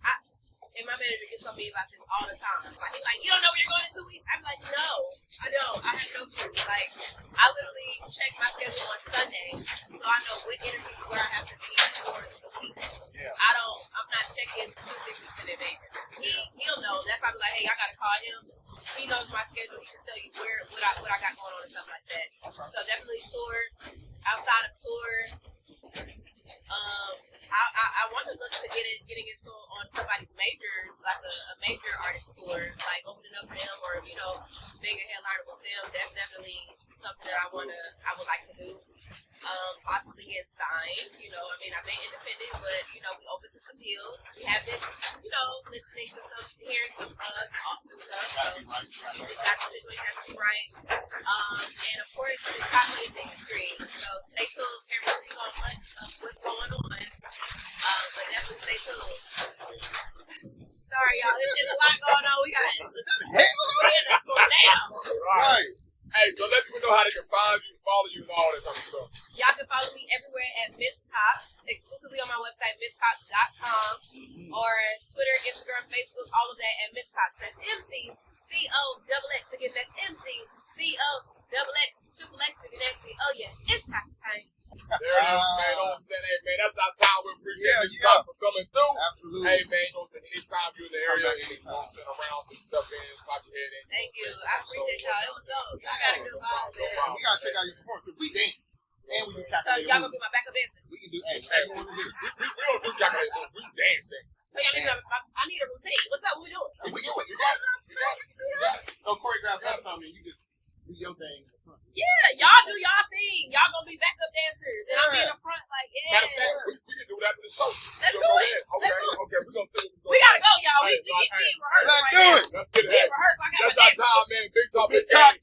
S4: and my manager gets on me about this all the time. Like, he's like, you don't know where you're going in 2 weeks? I'm like, no, I don't. I have no clue. Like, I literally check my schedule on Sunday, so I know what interviews where I have to be for the week.
S2: Yeah.
S4: I'm not checking 2 weeks in advance. He'll know. That's why I'm like, hey, I gotta call him. He knows my schedule. He can tell you what I got going on and stuff like that. Okay. So definitely tour. Outside of tour, I want to look to getting into on somebody's major, like a major artist tour, like opening up for them or being a headliner with them. That's definitely something that I would like to do. Possibly get signed. I've been independent, but we open to some deals. We have been, listening to hearing some awesome stuff. So just got the situation has to be right. And of course, it's possibly a big screen. So stay tuned. Can't really speak on much of what's going on. But definitely stay tuned. Sorry, y'all. There's a lot going on. We got
S2: Right.
S1: Hey, so let people know how they can find you, follow you, and all that kind of stuff.
S4: Y'all can follow me everywhere at Miss Coxx, exclusively on my website, MissCoxx.com, or Twitter, Instagram, Facebook, all of that at Miss Coxx. That's MCCOXX. Again, that's MCCOXX. Again, that's it's Coxx time.
S1: There it is, man. Don't say that, man. That's our time. We appreciate Miss Coxx for coming through.
S2: Absolutely.
S1: Hey, man, you know what I'm saying? Anytime you're in the area, you know, sit around, put stuff in, pop your head in.
S4: Thank you. I appreciate y'all. It was dope. Y'all got a good vibe, man.
S2: We got to check out your performance because we dance. And we do
S4: So
S2: calculated
S4: y'all gonna be my backup dancers?
S2: We can do,
S1: Hey, we don't do calculated moves. We dance things.
S4: So y'all need I need a routine. What's up? What we doing?
S2: We do it. You got it. Don't choreograph that something. You just do your thing.
S4: Yeah, y'all do y'all thing. Y'all gonna be backup dancers, and I'll be in the front, like,
S1: Matter of fact, we can do that after the show.
S4: Let's do it.
S1: Okay, we're gonna see what
S4: We gotta go, y'all. We rehearsal
S2: Let's
S4: right
S2: do
S4: now.
S2: it.
S1: Let's get
S4: We
S1: it.
S4: rehearsal. I got
S1: That's
S4: my
S1: our
S4: dance.
S1: time, man. Big talk, big
S2: Coxx,